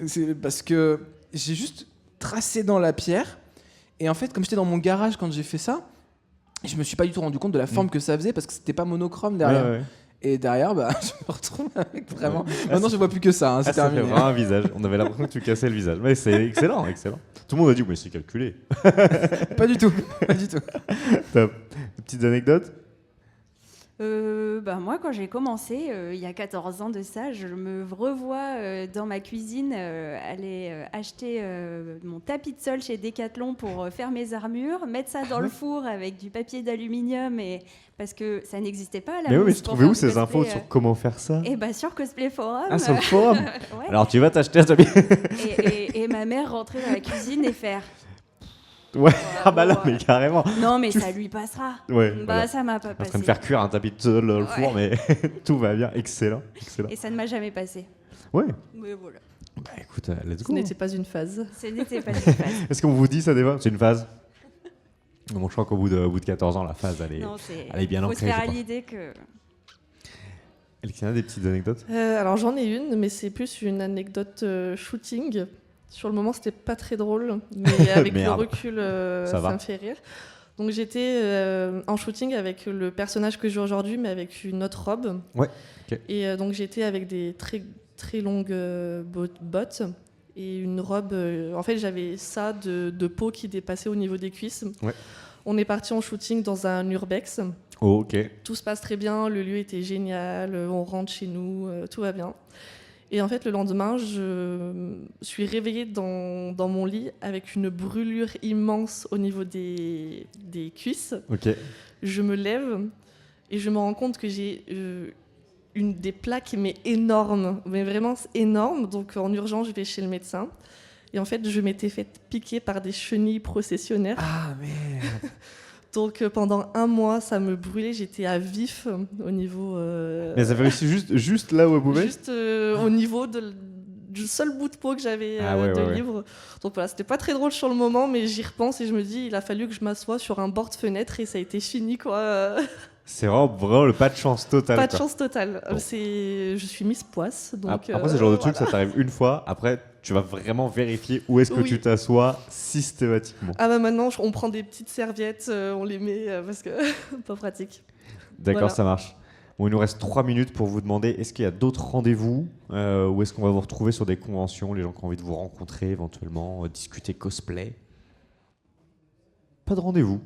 S8: C'est parce que j'ai juste tracé dans la pierre. Et en fait, comme j'étais dans mon garage quand j'ai fait ça, je me suis pas du tout rendu compte de la forme que ça faisait parce que c'était pas monochrome derrière.
S1: Ouais.
S8: Et derrière, je me retrouve avec vraiment. Maintenant, je vois plus que ça. C'est terminé.
S1: Ça fait vraiment un visage. On avait l'impression que tu cassais le visage. Mais c'est excellent. Tout le monde a dit, mais c'est calculé.
S8: Pas du tout.
S1: Top. Des petites anecdotes ?
S9: Moi, quand j'ai commencé, il y a 14 ans de ça, je me revois dans ma cuisine aller acheter mon tapis de sol chez Decathlon pour faire mes armures, mettre ça dans le four avec du papier d'aluminium, parce que ça n'existait pas à la
S1: Mais oui, mais tu trouvais où ces infos sur comment faire ça ?
S9: Et sur Cosplay Forum.
S1: Ah, sur le forum.
S9: Ouais.
S1: Alors tu vas t'acheter un tapis.
S9: et ma mère rentrait dans la cuisine et faire...
S1: Ouais, mais carrément.
S9: Non, mais ça lui passera.
S1: Ouais, voilà.
S9: Ça m'a pas passé.
S1: En train de faire cuire un tapis de sol dans le four, mais tout va bien. Excellent.
S9: Et ça ne m'a jamais passé.
S1: Ouais.
S9: Mais voilà.
S1: Bah écoute, let's go.
S10: Ce n'était pas une phase.
S9: Ce n'était pas une phase.
S1: Est-ce qu'on vous dit ça déjà ? C'est une phase ? Bon, je crois qu'au bout de 14 ans, la phase, elle est bien ancrée.
S9: Il faut se faire à l'idée que...
S1: Alexina, des petites anecdotes ?
S10: Alors j'en ai une, mais c'est plus une anecdote shooting. Sur le moment, c'était pas très drôle, mais avec le recul, ça me fait rire. Donc j'étais en shooting avec le personnage que je joue aujourd'hui, mais avec une autre robe.
S1: Ouais. Okay.
S10: Et donc j'étais avec des très très longues bottes et une robe. En fait, j'avais ça de peau qui dépassait au niveau des cuisses. Ouais. On est parti en shooting dans un urbex.
S1: Oh, ok.
S10: Tout se passe très bien, le lieu était génial, on rentre chez nous, tout va bien. Et en fait, le lendemain, je suis réveillée dans mon lit avec une brûlure immense au niveau des cuisses.
S1: Ok.
S10: Je me lève et je me rends compte que j'ai des plaques, mais énormes, mais vraiment énormes. Donc en urgence, je vais chez le médecin. Et en fait, je m'étais fait piquer par des chenilles processionnaires.
S1: Ah merde.
S10: Donc pendant 1 mois, ça me brûlait, j'étais à vif au niveau...
S1: Mais ça fait réussi juste là où elle pouvait ?
S10: Juste au niveau du seul bout de peau que j'avais libre. Donc voilà, c'était pas très drôle sur le moment, mais j'y repense et je me dis, il a fallu que je m'assoie sur un bord de fenêtre et ça a été fini, quoi.
S1: C'est vraiment le pas de chance totale.
S10: Pas de chance totale. Bon. Je suis Miss Poisse. Donc,
S1: après, c'est le genre de truc, ça t'arrive une fois. Après, tu vas vraiment vérifier où est-ce que tu t'assois systématiquement.
S10: Ah bah maintenant, on prend des petites serviettes, on les met parce que pas pratique.
S1: D'accord, voilà. Ça marche. Bon, il nous reste 3 minutes pour vous demander, est-ce qu'il y a d'autres rendez-vous ou est-ce qu'on va vous retrouver sur des conventions, les gens qui ont envie de vous rencontrer éventuellement, discuter cosplay ? Pas de rendez-vous.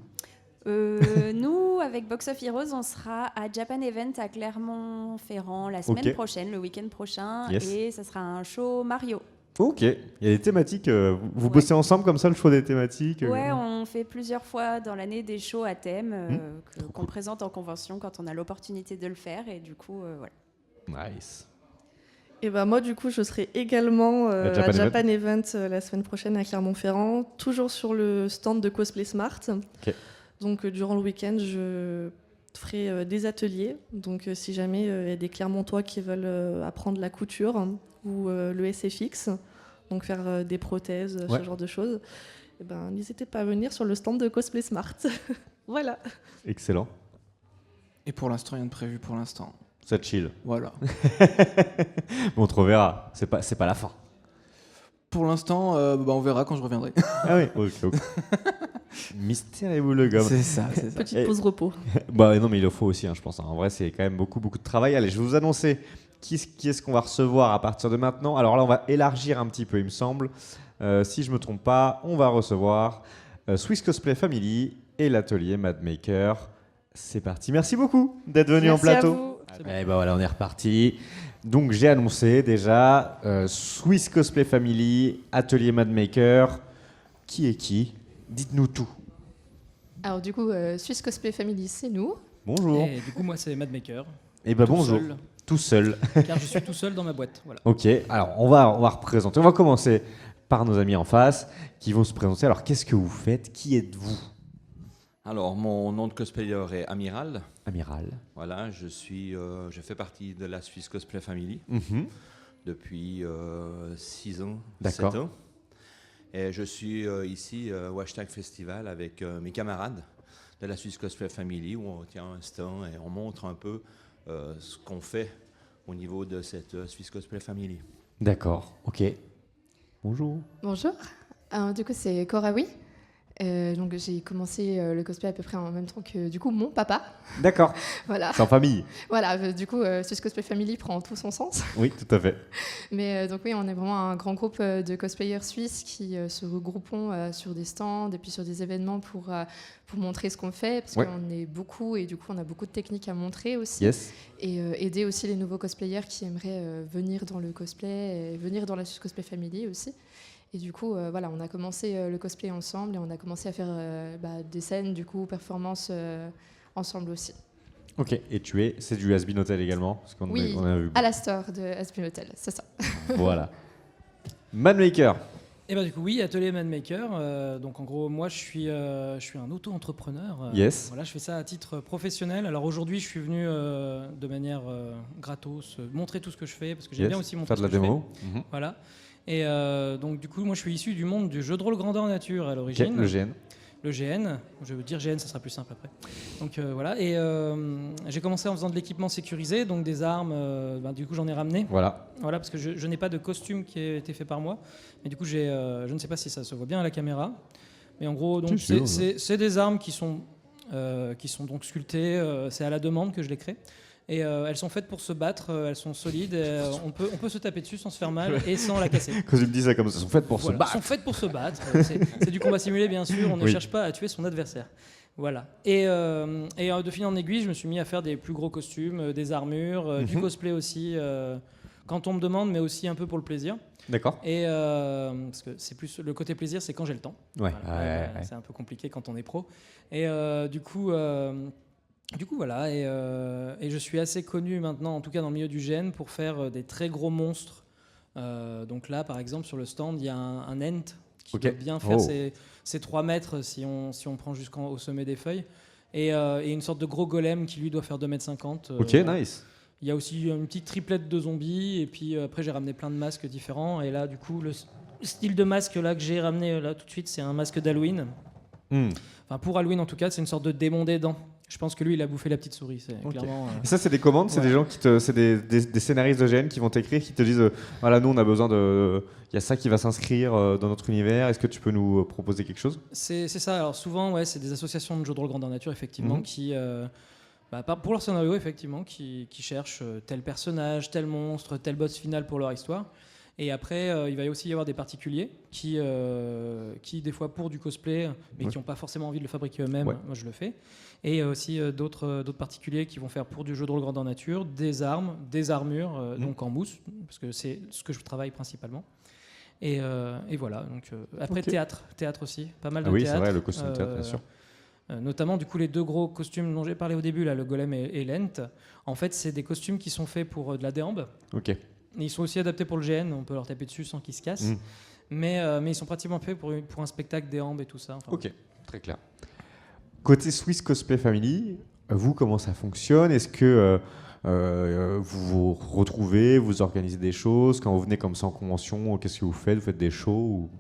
S9: Nous, avec Box of Heroes, on sera à Japan Event à Clermont-Ferrand la semaine prochaine, le week-end prochain, et ça sera un show Mario.
S1: Ok, il y a des thématiques. Vous bossez ensemble comme ça, le choix des thématiques
S9: Ouais, on fait plusieurs fois dans l'année des shows à thème qu'on présente en convention quand on a l'opportunité de le faire, et du coup, voilà.
S1: Nice.
S10: Et ben moi, du coup, je serai également à Japan Event la semaine prochaine à Clermont-Ferrand, toujours sur le stand de Cosplay Smart. Ok. Donc durant le week-end, je ferai des ateliers. Donc si jamais il y a des Clermontois qui veulent apprendre la couture ou le SFX, donc faire des prothèses, ce genre de choses, et ben, n'hésitez pas à venir sur le stand de Cosplay Smart. Voilà.
S1: Excellent.
S8: Et pour l'instant, rien de prévu pour l'instant.
S1: Ça chill.
S8: Voilà.
S1: Bon, on te reverra. C'est pas la fin.
S8: Pour l'instant, on verra quand je reviendrai.
S1: Ah oui, ok. Mystère et boule de gomme.
S8: C'est ça.
S10: Petite pause repos.
S1: Bah non, mais il le faut aussi, je pense. En vrai, c'est quand même beaucoup de travail. Allez, je vais vous annoncer qui est-ce qu'on va recevoir à partir de maintenant? Alors là, on va élargir un petit peu, il me semble. Si je ne me trompe pas, on va recevoir Swiss Cosplay Family et l'atelier Madmaker. C'est parti. Merci beaucoup d'être venu en plateau.
S2: Merci à vous.
S1: Et ben voilà, on est reparti. Donc j'ai annoncé déjà Swiss Cosplay Family, atelier Madmaker. Qui est qui? Dites-nous tout.
S11: Alors du coup, Swiss Cosplay Family, c'est nous.
S1: Bonjour.
S12: Et du coup, moi, c'est Madmaker.
S1: Et ben
S12: Tout
S1: bonjour.
S12: seul.
S1: Tout seul.
S12: Car je suis tout seul dans ma boîte. Voilà.
S1: Ok, alors on va représenter. On va commencer par nos amis en face qui vont se présenter. Alors qu'est-ce que vous faites? Qui êtes-vous?
S13: Alors, mon nom de cosplayer est Amiral.
S1: Amiral.
S13: Voilà, je fais partie de la Swiss Cosplay Family depuis 6 ans,
S1: D'accord.
S13: 7 ans. Et je suis ici au Hashtag Festival avec mes camarades de la Swiss Cosplay Family où on tient un stand et on montre un peu ce qu'on fait au niveau de cette Swiss Cosplay Family.
S1: D'accord, ok. Bonjour.
S11: Bonjour. Alors, du coup, c'est Coraoui. Donc j'ai commencé le cosplay à peu près en même temps que du coup mon papa.
S1: D'accord.
S11: Voilà.
S1: C'est en famille.
S11: Voilà, du coup Swiss Cosplay Family prend tout son sens.
S1: Oui, tout à fait.
S11: Mais donc oui, on est vraiment un grand groupe de cosplayers suisses qui se regroupons sur des stands et puis sur des événements pour montrer ce qu'on fait parce qu'on est beaucoup et du coup on a beaucoup de techniques à montrer aussi.
S1: Yes.
S11: Et aider aussi les nouveaux cosplayers qui aimeraient venir dans le cosplay et venir dans la Swiss Cosplay Family aussi. Et du coup, voilà, on a commencé le cosplay ensemble et on a commencé à faire des scènes, du coup, performances ensemble aussi.
S1: Ok, et c'est du Has-Been Hotel également parce qu'on
S11: Oui,
S1: on a vu.
S11: à la store de Has-Been Hotel, c'est ça.
S1: Voilà. Madmaker.
S12: Et bah du coup, oui, atelier Madmaker. Donc en gros, moi, je suis un auto-entrepreneur.
S1: Yes.
S12: Voilà, je fais ça à titre professionnel. Alors aujourd'hui, je suis venu de manière gratos montrer tout ce que je fais parce que j'aime bien aussi montrer
S1: faire de la
S12: ce que
S1: démo.
S12: je fais. Voilà. Et donc du coup, moi je suis issu du monde du jeu de rôle grandeur nature à l'origine.
S1: Okay, le GN.
S12: Le GN, je veux dire GN, ça sera plus simple après. Donc voilà, et j'ai commencé en faisant de l'équipement sécurisé, donc des armes, du coup j'en ai ramené.
S1: Voilà.
S12: Voilà, parce que je n'ai pas de costume qui a été fait par moi, mais du coup je ne sais pas si ça se voit bien à la caméra, mais en gros donc c'est des armes qui sont donc sculptées, c'est à la demande que je les crée. Et elles sont faites pour se battre, elles sont solides, et, on peut se taper dessus sans se faire mal et sans la casser.
S1: Quand tu me dis ça comme ça, elles sont faites pour se battre.
S12: Elles sont faites pour se battre, c'est du combat simulé bien sûr, on ne cherche pas à tuer son adversaire. Voilà. Et de fil en aiguille, je me suis mis à faire des plus gros costumes, des armures, du cosplay aussi, quand on me demande, mais aussi un peu pour le plaisir.
S1: D'accord.
S12: Et parce que c'est plus le côté plaisir, c'est quand j'ai le temps.
S1: Ouais.
S12: Voilà, c'est un peu compliqué quand on est pro. Et du coup, voilà, et je suis assez connu maintenant, en tout cas dans le milieu du GN, pour faire des très gros monstres. Donc là, par exemple, sur le stand, il y a un Ent qui peut bien faire ses 3 mètres si on prend jusqu'au sommet des feuilles. Et une sorte de gros golem qui, lui, doit faire 2,50 m.
S1: Ok, nice.
S12: Il y a aussi une petite triplette de zombies, et puis après, j'ai ramené plein de masques différents. Et là, du coup, le style de masque là, que j'ai ramené là, tout de suite, c'est un masque d'Halloween. Enfin, pour Halloween, en tout cas, c'est une sorte de démon des dents. Je pense que lui, il a bouffé la petite souris. Clairement,
S1: Et ça, c'est des commandes, c'est des gens c'est des scénaristes de GN qui vont t'écrire, qui te disent voilà, nous, on a besoin de. Il y a ça qui va s'inscrire dans notre univers. Est-ce que tu peux nous proposer quelque chose?
S12: C'est ça. Alors souvent, c'est des associations de jeux de rôle grandeur nature, effectivement, qui. Pour leur scénario, effectivement, qui cherchent tel personnage, tel monstre, tel boss final pour leur histoire. Et après, il va aussi y avoir des particuliers qui des fois, pour du cosplay, mais qui n'ont pas forcément envie de le fabriquer eux-mêmes, moi je le fais. Et aussi d'autres particuliers qui vont faire pour du jeu de rôle grandeur nature, des armes, des armures, donc en mousse, parce que c'est ce que je travaille principalement. Et voilà. Donc, après, théâtre aussi, pas mal de théâtre. Oui,
S1: c'est vrai, le costume théâtre, bien sûr.
S12: Notamment, du coup, les 2 gros costumes dont j'ai parlé au début, là, le golem et l'Ent, en fait, c'est des costumes qui sont faits pour de la déambe.
S1: Ok.
S12: Ils sont aussi adaptés pour le GN, on peut leur taper dessus sans qu'ils se cassent. Mais ils sont pratiquement faits pour un spectacle déambe et tout ça. Enfin,
S1: ok, très clair. Côté Swiss Cosplay Family, vous, comment ça fonctionne? Est-ce que vous vous retrouvez, vous organisez des choses? Quand vous venez comme ça en convention, qu'est-ce que vous faites? Vous faites des shows ou...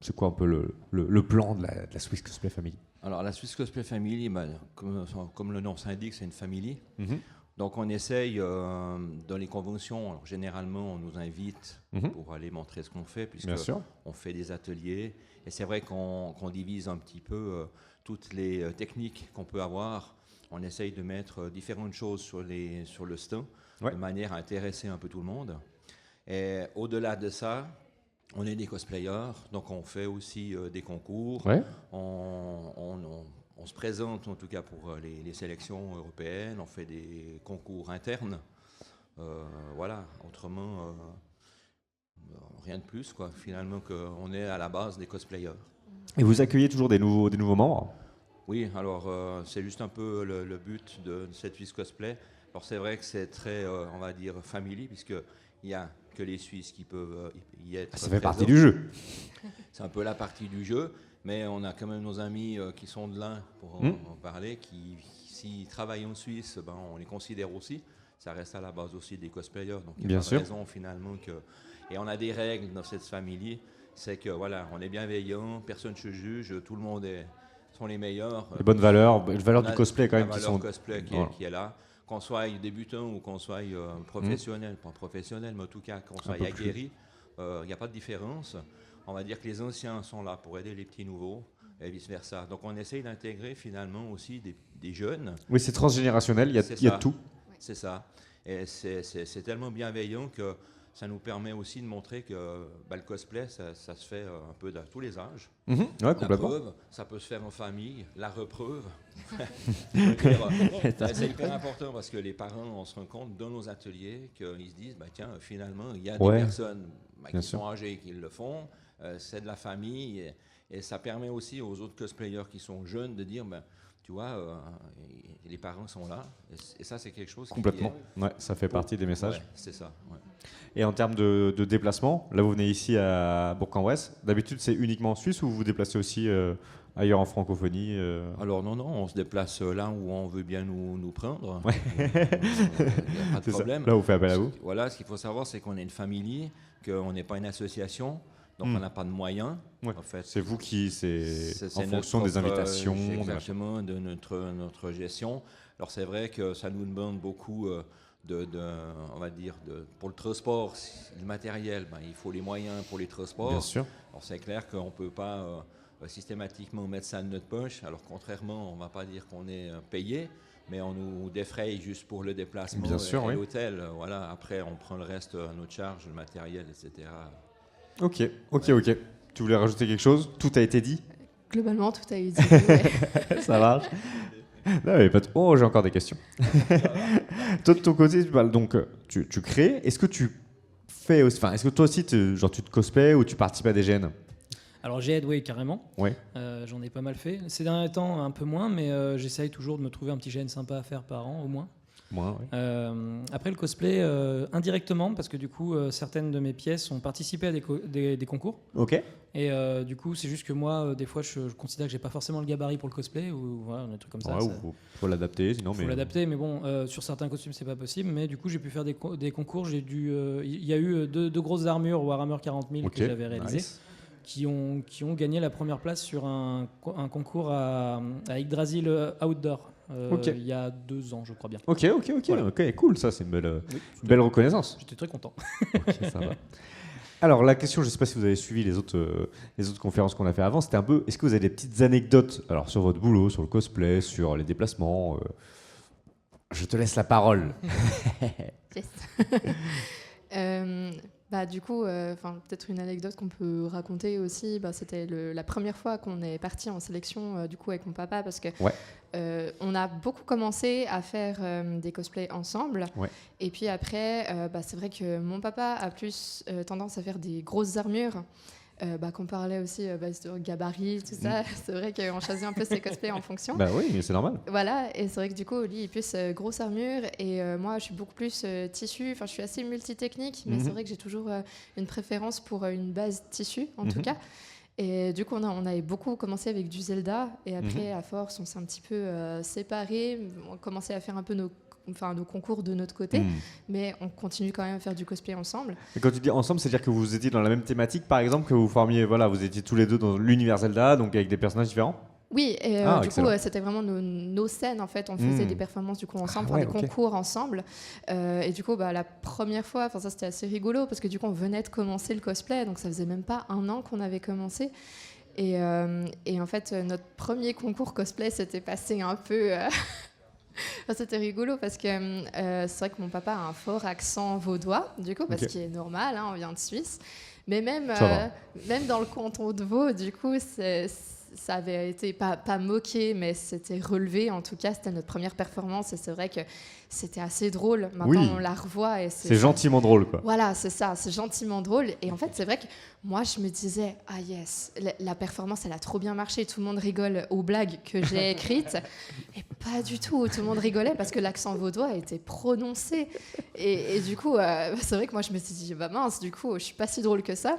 S1: C'est quoi un peu le plan de la Swiss Cosplay Family?
S13: Alors, la Swiss Cosplay Family, comme le nom s'indique, c'est une famille. Donc on essaye dans les conventions, alors, généralement on nous invite pour aller montrer ce qu'on fait, puisqu'on fait des ateliers. Et c'est vrai qu'on divise un petit peu toutes les techniques qu'on peut avoir on essaye de mettre différentes choses sur le stand, de manière à intéresser un peu tout le monde. Et au-delà de ça, on est des cosplayers, donc on fait aussi des concours. On se présente en tout cas pour les sélections européennes, on fait des concours internes. Voilà, autrement, rien de plus, quoi. Finalement, qu'on est à la base des cosplayers.
S1: Et vous accueillez toujours des nouveaux membres?
S13: Oui, alors c'est juste un peu le but de cette Suisse Cosplay. Alors c'est vrai que c'est très, on va dire, family, puisqu'il n'y a que les Suisses qui peuvent y être.
S1: Ça fait partie du jeu.
S13: C'est un peu la partie du jeu, mais on a quand même nos amis qui sont de là, pour en parler, qui, s'ils travaillent en Suisse, ben, on les considère aussi. Ça reste à la base aussi des cosplayers, donc il y a pas de raison finalement que... Et on a des règles dans cette famille, c'est que voilà, on est bienveillant, personne ne se juge, tout le monde sont les meilleurs.
S1: Les bonnes valeurs, les valeurs du cosplay quand même
S13: qui
S1: sont...
S13: cosplay qui est là. Qu'on soit débutant ou qu'on soit professionnel, pas professionnel, mais en tout cas qu'on soit aguerri, il n'y a pas de différence. On va dire que les anciens sont là pour aider les petits nouveaux et vice-versa. Donc on essaye d'intégrer finalement aussi des jeunes.
S1: Oui, c'est transgénérationnel, il y a tout.
S13: C'est ça. Et c'est tellement bienveillant que ça nous permet aussi de montrer que le cosplay, ça se fait un peu à tous les âges.
S1: Ouais, complètement.
S13: La preuve, ça peut se faire en famille. La repreuve. C'est hyper important parce que les parents, on se rend compte dans nos ateliers qu'ils se disent, tiens, finalement, il y a des personnes qui sont âgées qui le font. C'est de la famille. Et ça permet aussi aux autres cosplayers qui sont jeunes de dire, tu vois, les parents sont là. Et ça, c'est quelque chose
S1: complètement. Ça fait partie des messages.
S13: C'est ça. Ouais.
S1: Et en termes de déplacement, là, vous venez ici à Bourg-en-Bresse. D'habitude, c'est uniquement en Suisse ou vous vous déplacez aussi ailleurs en francophonie
S13: Alors non, on se déplace là où on veut bien nous prendre.
S1: Ouais.
S13: Il n'y a pas de problème.
S1: Là, on fait appel à vous.
S13: Voilà, ce qu'il faut savoir, c'est qu'on est une famille, qu'on n'est pas une association. Donc on n'a pas de moyens.
S1: Ouais.
S13: En fait,
S1: c'est vous qui, c'est en fonction des invitations.
S13: Exactement, de notre gestion. Alors c'est vrai que ça nous demande beaucoup on va dire, pour le transport, le matériel, il faut les moyens pour les transports.
S1: Bien sûr.
S13: Alors c'est clair qu'on ne peut pas systématiquement mettre ça de notre poche. Alors contrairement, on ne va pas dire qu'on est payé, mais on nous défraye juste pour le déplacement et l'hôtel. Voilà. Après, on prend le reste à notre charge, le matériel, etc.
S1: Ok. Tu voulais rajouter quelque chose? Tout a été dit?
S11: Globalement, tout a été dit.
S1: Ça marche. Non, mais oh, j'ai encore des questions. Toi, de ton côté, donc, tu crées. Est-ce que tu fais aussi, est-ce que toi aussi, tu te cosplays ou tu participes à des GN?
S12: Alors GN, oui, carrément.
S1: Ouais.
S12: J'en ai pas mal fait. Ces derniers temps, un peu moins, mais j'essaye toujours de me trouver un petit GN sympa à faire par an, au moins. Après le cosplay, indirectement, parce que du coup, certaines de mes pièces ont participé à des concours.
S1: Ok.
S12: Et du coup, c'est juste que moi, des fois, je considère que j'ai pas forcément le gabarit pour le cosplay, ou voilà, des trucs comme ça.
S1: Faut l'adapter, sinon.
S12: Faut l'adapter, mais bon, sur certains costumes, c'est pas possible. Mais du coup, j'ai pu faire des concours. Il y a eu deux grosses armures Warhammer 40 000 que j'avais réalisées. Qui ont gagné la première place sur un concours à Yggdrasil Outdoor il y a 2 ans, je crois bien.
S1: Ok, cool, ça c'est une belle reconnaissance.
S12: J'étais très content.
S1: Ok, ça va. Alors la question, je ne sais pas si vous avez suivi les autres conférences qu'on a fait avant, c'était un peu, est-ce que vous avez des petites anecdotes alors sur votre boulot, sur le cosplay, sur les déplacements Je te laisse la parole.
S11: Du coup, peut-être une anecdote qu'on peut raconter aussi, c'était la première fois qu'on est parti en sélection du coup avec mon papa parce que on a beaucoup commencé à faire des cosplays ensemble et puis après c'est vrai que mon papa a plus tendance à faire des grosses armures. Qu'on parlait aussi de gabarit, tout ça, c'est vrai qu'on choisit un peu ses cosplays en fonction.
S1: Oui, mais c'est normal.
S11: Voilà, et c'est vrai que du coup, lui, il est plus grosse armure, et moi, je suis beaucoup plus tissu. Enfin, je suis assez multitechnique, mais c'est vrai que j'ai toujours une préférence pour une base tissu, en tout cas. Et du coup, on avait beaucoup commencé avec du Zelda, et après, à force, on s'est un petit peu séparés. On a commencé à faire un peu nos concours de notre côté, mais on continue quand même à faire du cosplay ensemble.
S1: Et quand tu dis ensemble, c'est-à-dire que vous étiez dans la même thématique, par exemple, que vous formiez, vous étiez tous les deux dans l'univers Zelda, donc avec des personnages différents?
S11: Oui, et du coup, c'était vraiment nos scènes, en fait. On faisait des performances du coup ensemble, des concours ensemble. Et du coup, la première fois, ça c'était assez rigolo, parce que du coup, on venait de commencer le cosplay, donc ça faisait même pas 1 an qu'on avait commencé. Et en fait, notre premier concours cosplay s'était passé un peu... C'était rigolo parce que c'est vrai que mon papa a un fort accent vaudois, du coup, parce qu'il est normal, hein, on vient de Suisse. Mais même dans le canton de Vaud, du coup, ça avait été pas moqué, mais c'était relevé. En tout cas, c'était notre première performance et c'est vrai que c'était assez drôle. Maintenant, on la revoit.
S1: C'est gentiment drôle, quoi.
S11: Voilà, c'est ça, c'est gentiment drôle. Et en fait, c'est vrai que moi, je me disais, ah yes, la performance, elle a trop bien marché. Tout le monde rigole aux blagues que j'ai écrites. Et pas du tout. Tout le monde rigolait parce que l'accent vaudois était prononcé. Et du coup, c'est vrai que moi, je me suis dit, bah mince, du coup, je suis pas si drôle que ça.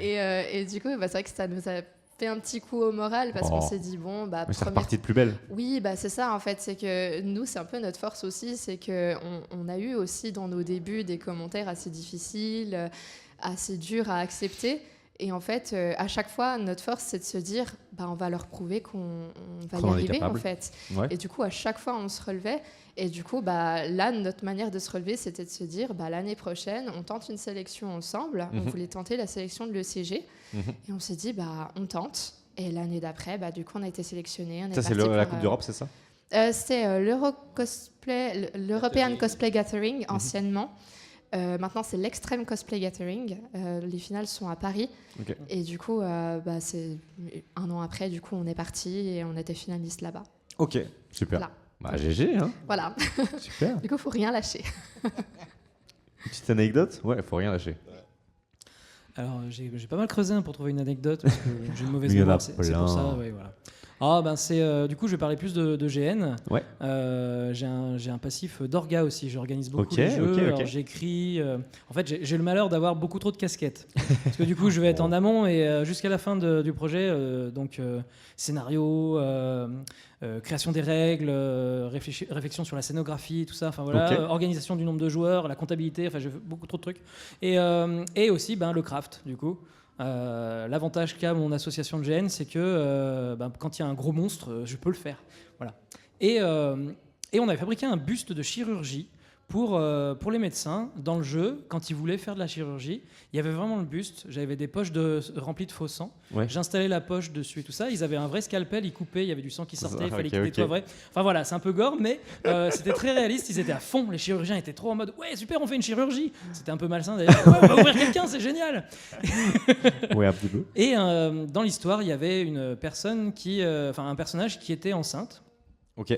S11: et du coup, c'est vrai que ça nous a fait un petit coup au moral parce qu'on s'est dit bon,
S1: c'est reparti de plus belle.
S11: Oui, c'est ça en fait, c'est que nous, c'est un peu notre force aussi, c'est que on a eu aussi dans nos débuts des commentaires assez difficiles, assez durs à accepter. Et en fait, à chaque fois, notre force, c'est de se dire, on va leur prouver qu'on va y arriver, en fait. Ouais. Et du coup, à chaque fois, on se relevait. Et du coup, là, notre manière de se relever, c'était de se dire, l'année prochaine, on tente une sélection ensemble. On voulait tenter la sélection de l'ECG. Et on s'est dit, on tente. Et l'année d'après, du coup, on a été sélectionnés.
S1: Ça, c'est la Coupe d'Europe, c'est ça
S11: C'est l'European Cosplay Gathering, anciennement. Maintenant, c'est l'Extreme Cosplay Gathering. Les finales sont à Paris. Okay. Et du coup, c'est un an après, du coup, on est parti et on était finaliste là-bas.
S1: Ok, super. Voilà. GG, hein.
S11: Voilà.
S1: Super.
S11: Du coup, il ne faut rien lâcher.
S1: Une petite anecdote ? Ouais, il ne faut rien lâcher.
S12: Alors, j'ai pas mal creusé pour trouver une anecdote, parce que j'ai une mauvaise mémoire, c'est pour ça. Ouais, voilà. Du coup, je vais parler plus de GN. Ouais. J'ai un passif d'orga aussi. J'organise beaucoup de jeux. Alors, j'écris. En fait, j'ai le malheur d'avoir beaucoup trop de casquettes. Parce que du coup, je vais être en amont et jusqu'à la fin du projet. Scénario, création des règles, réflexion sur la scénographie, tout ça. Enfin voilà, organisation du nombre de joueurs, la comptabilité. Enfin, j'ai fait beaucoup trop de trucs. Et aussi, le craft, du coup. L'avantage qu'a mon association de GN, c'est que quand il y a un gros monstre, je peux le faire. Voilà. Et on avait fabriqué un buste de chirurgie pour les médecins dans le jeu. Quand ils voulaient faire de la chirurgie, il y avait vraiment le buste. J'avais des poches remplies de faux sang. Ouais. J'installais la poche dessus et tout ça. Ils avaient un vrai scalpel, ils coupaient, il y avait du sang qui sortait, il fallait qu'ils nettoient vrai. Enfin voilà, c'est un peu gore, mais c'était très réaliste. Ils étaient à fond. Les chirurgiens étaient trop en mode ouais, super, on fait une chirurgie. C'était un peu malsain d'ailleurs. Ouais, on va ouvrir quelqu'un, c'est génial.
S1: Ouais, un petit peu.
S12: Et dans l'histoire, il y avait un personnage qui était enceinte.
S1: Ok.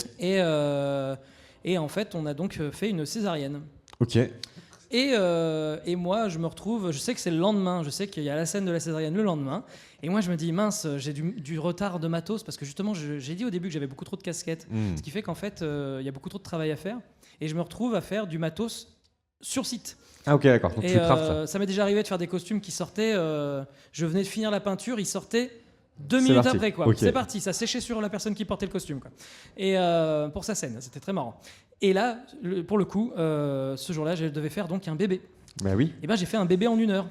S12: Et en fait, on a donc fait une césarienne.
S1: Ok.
S12: Et moi, je me retrouve, je sais que c'est le lendemain, je sais qu'il y a la scène de la césarienne le lendemain. Et moi, je me dis, mince, j'ai du retard de matos, parce que justement, j'ai dit au début que j'avais beaucoup trop de casquettes. Ce qui fait qu'en fait, il y a beaucoup trop de travail à faire. Et je me retrouve à faire du matos sur site.
S1: Ah ok, d'accord. Donc tu craftes
S12: ça m'est déjà arrivé de faire des costumes qui sortaient, je venais de finir la peinture, ils sortaient 2 minutes après, quoi. Okay. C'est parti, ça séchait sur la personne qui portait le costume, quoi. Et pour sa scène, c'était très marrant. Et là, pour le coup, ce jour-là, je devais faire donc un bébé.
S1: Bah oui.
S12: Et j'ai fait un bébé en 1 heure.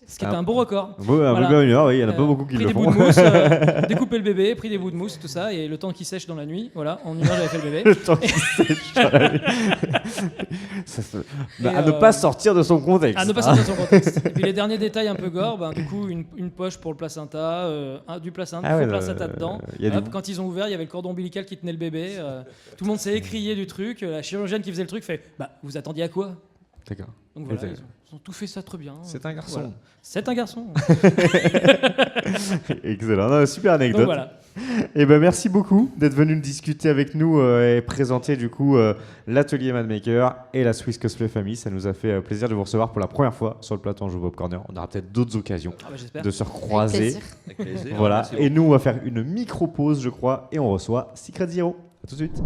S12: Ce qui était un bon record.
S1: Un bébé en 1 heure, oui, il n'y en a pas beaucoup qui le font.
S12: Pris des bouts de mousse, découpé le bébé, pris des bouts de mousse, tout ça, et le temps qu'il sèche dans la nuit, voilà, en 1 heure j'avais fait le bébé.
S1: Le temps qu'il sèche dans la nuit. À ne pas sortir de son contexte.
S12: À ne pas sortir de son contexte. Et puis les derniers détails un peu gore, du coup, une poche pour le placenta, du placenta, faux placenta dedans. Quand ils ont ouvert, il y avait le cordon ombilical qui tenait le bébé. Tout le monde s'est écrié du truc. La chirurgienne qui faisait le truc fait vous attendiez à quoi ?
S1: D'accord.
S12: Donc voilà, ils ont tout fait ça très bien.
S1: C'est un garçon.
S12: Voilà. C'est un garçon.
S1: Excellent. Non, super anecdote.
S12: Donc voilà.
S1: Et merci beaucoup d'être venu discuter avec nous et présenter du coup l'atelier Madmaker et la Swiss Cosplay Family. Ça nous a fait plaisir de vous recevoir pour la première fois sur le plateau Anjou Pop Corner. On aura peut-être d'autres occasions de se recroiser.
S13: Avec plaisir.
S1: Voilà. Et nous, on va faire une micro-pause, je crois, et on reçoit Secret Zero. À tout de suite.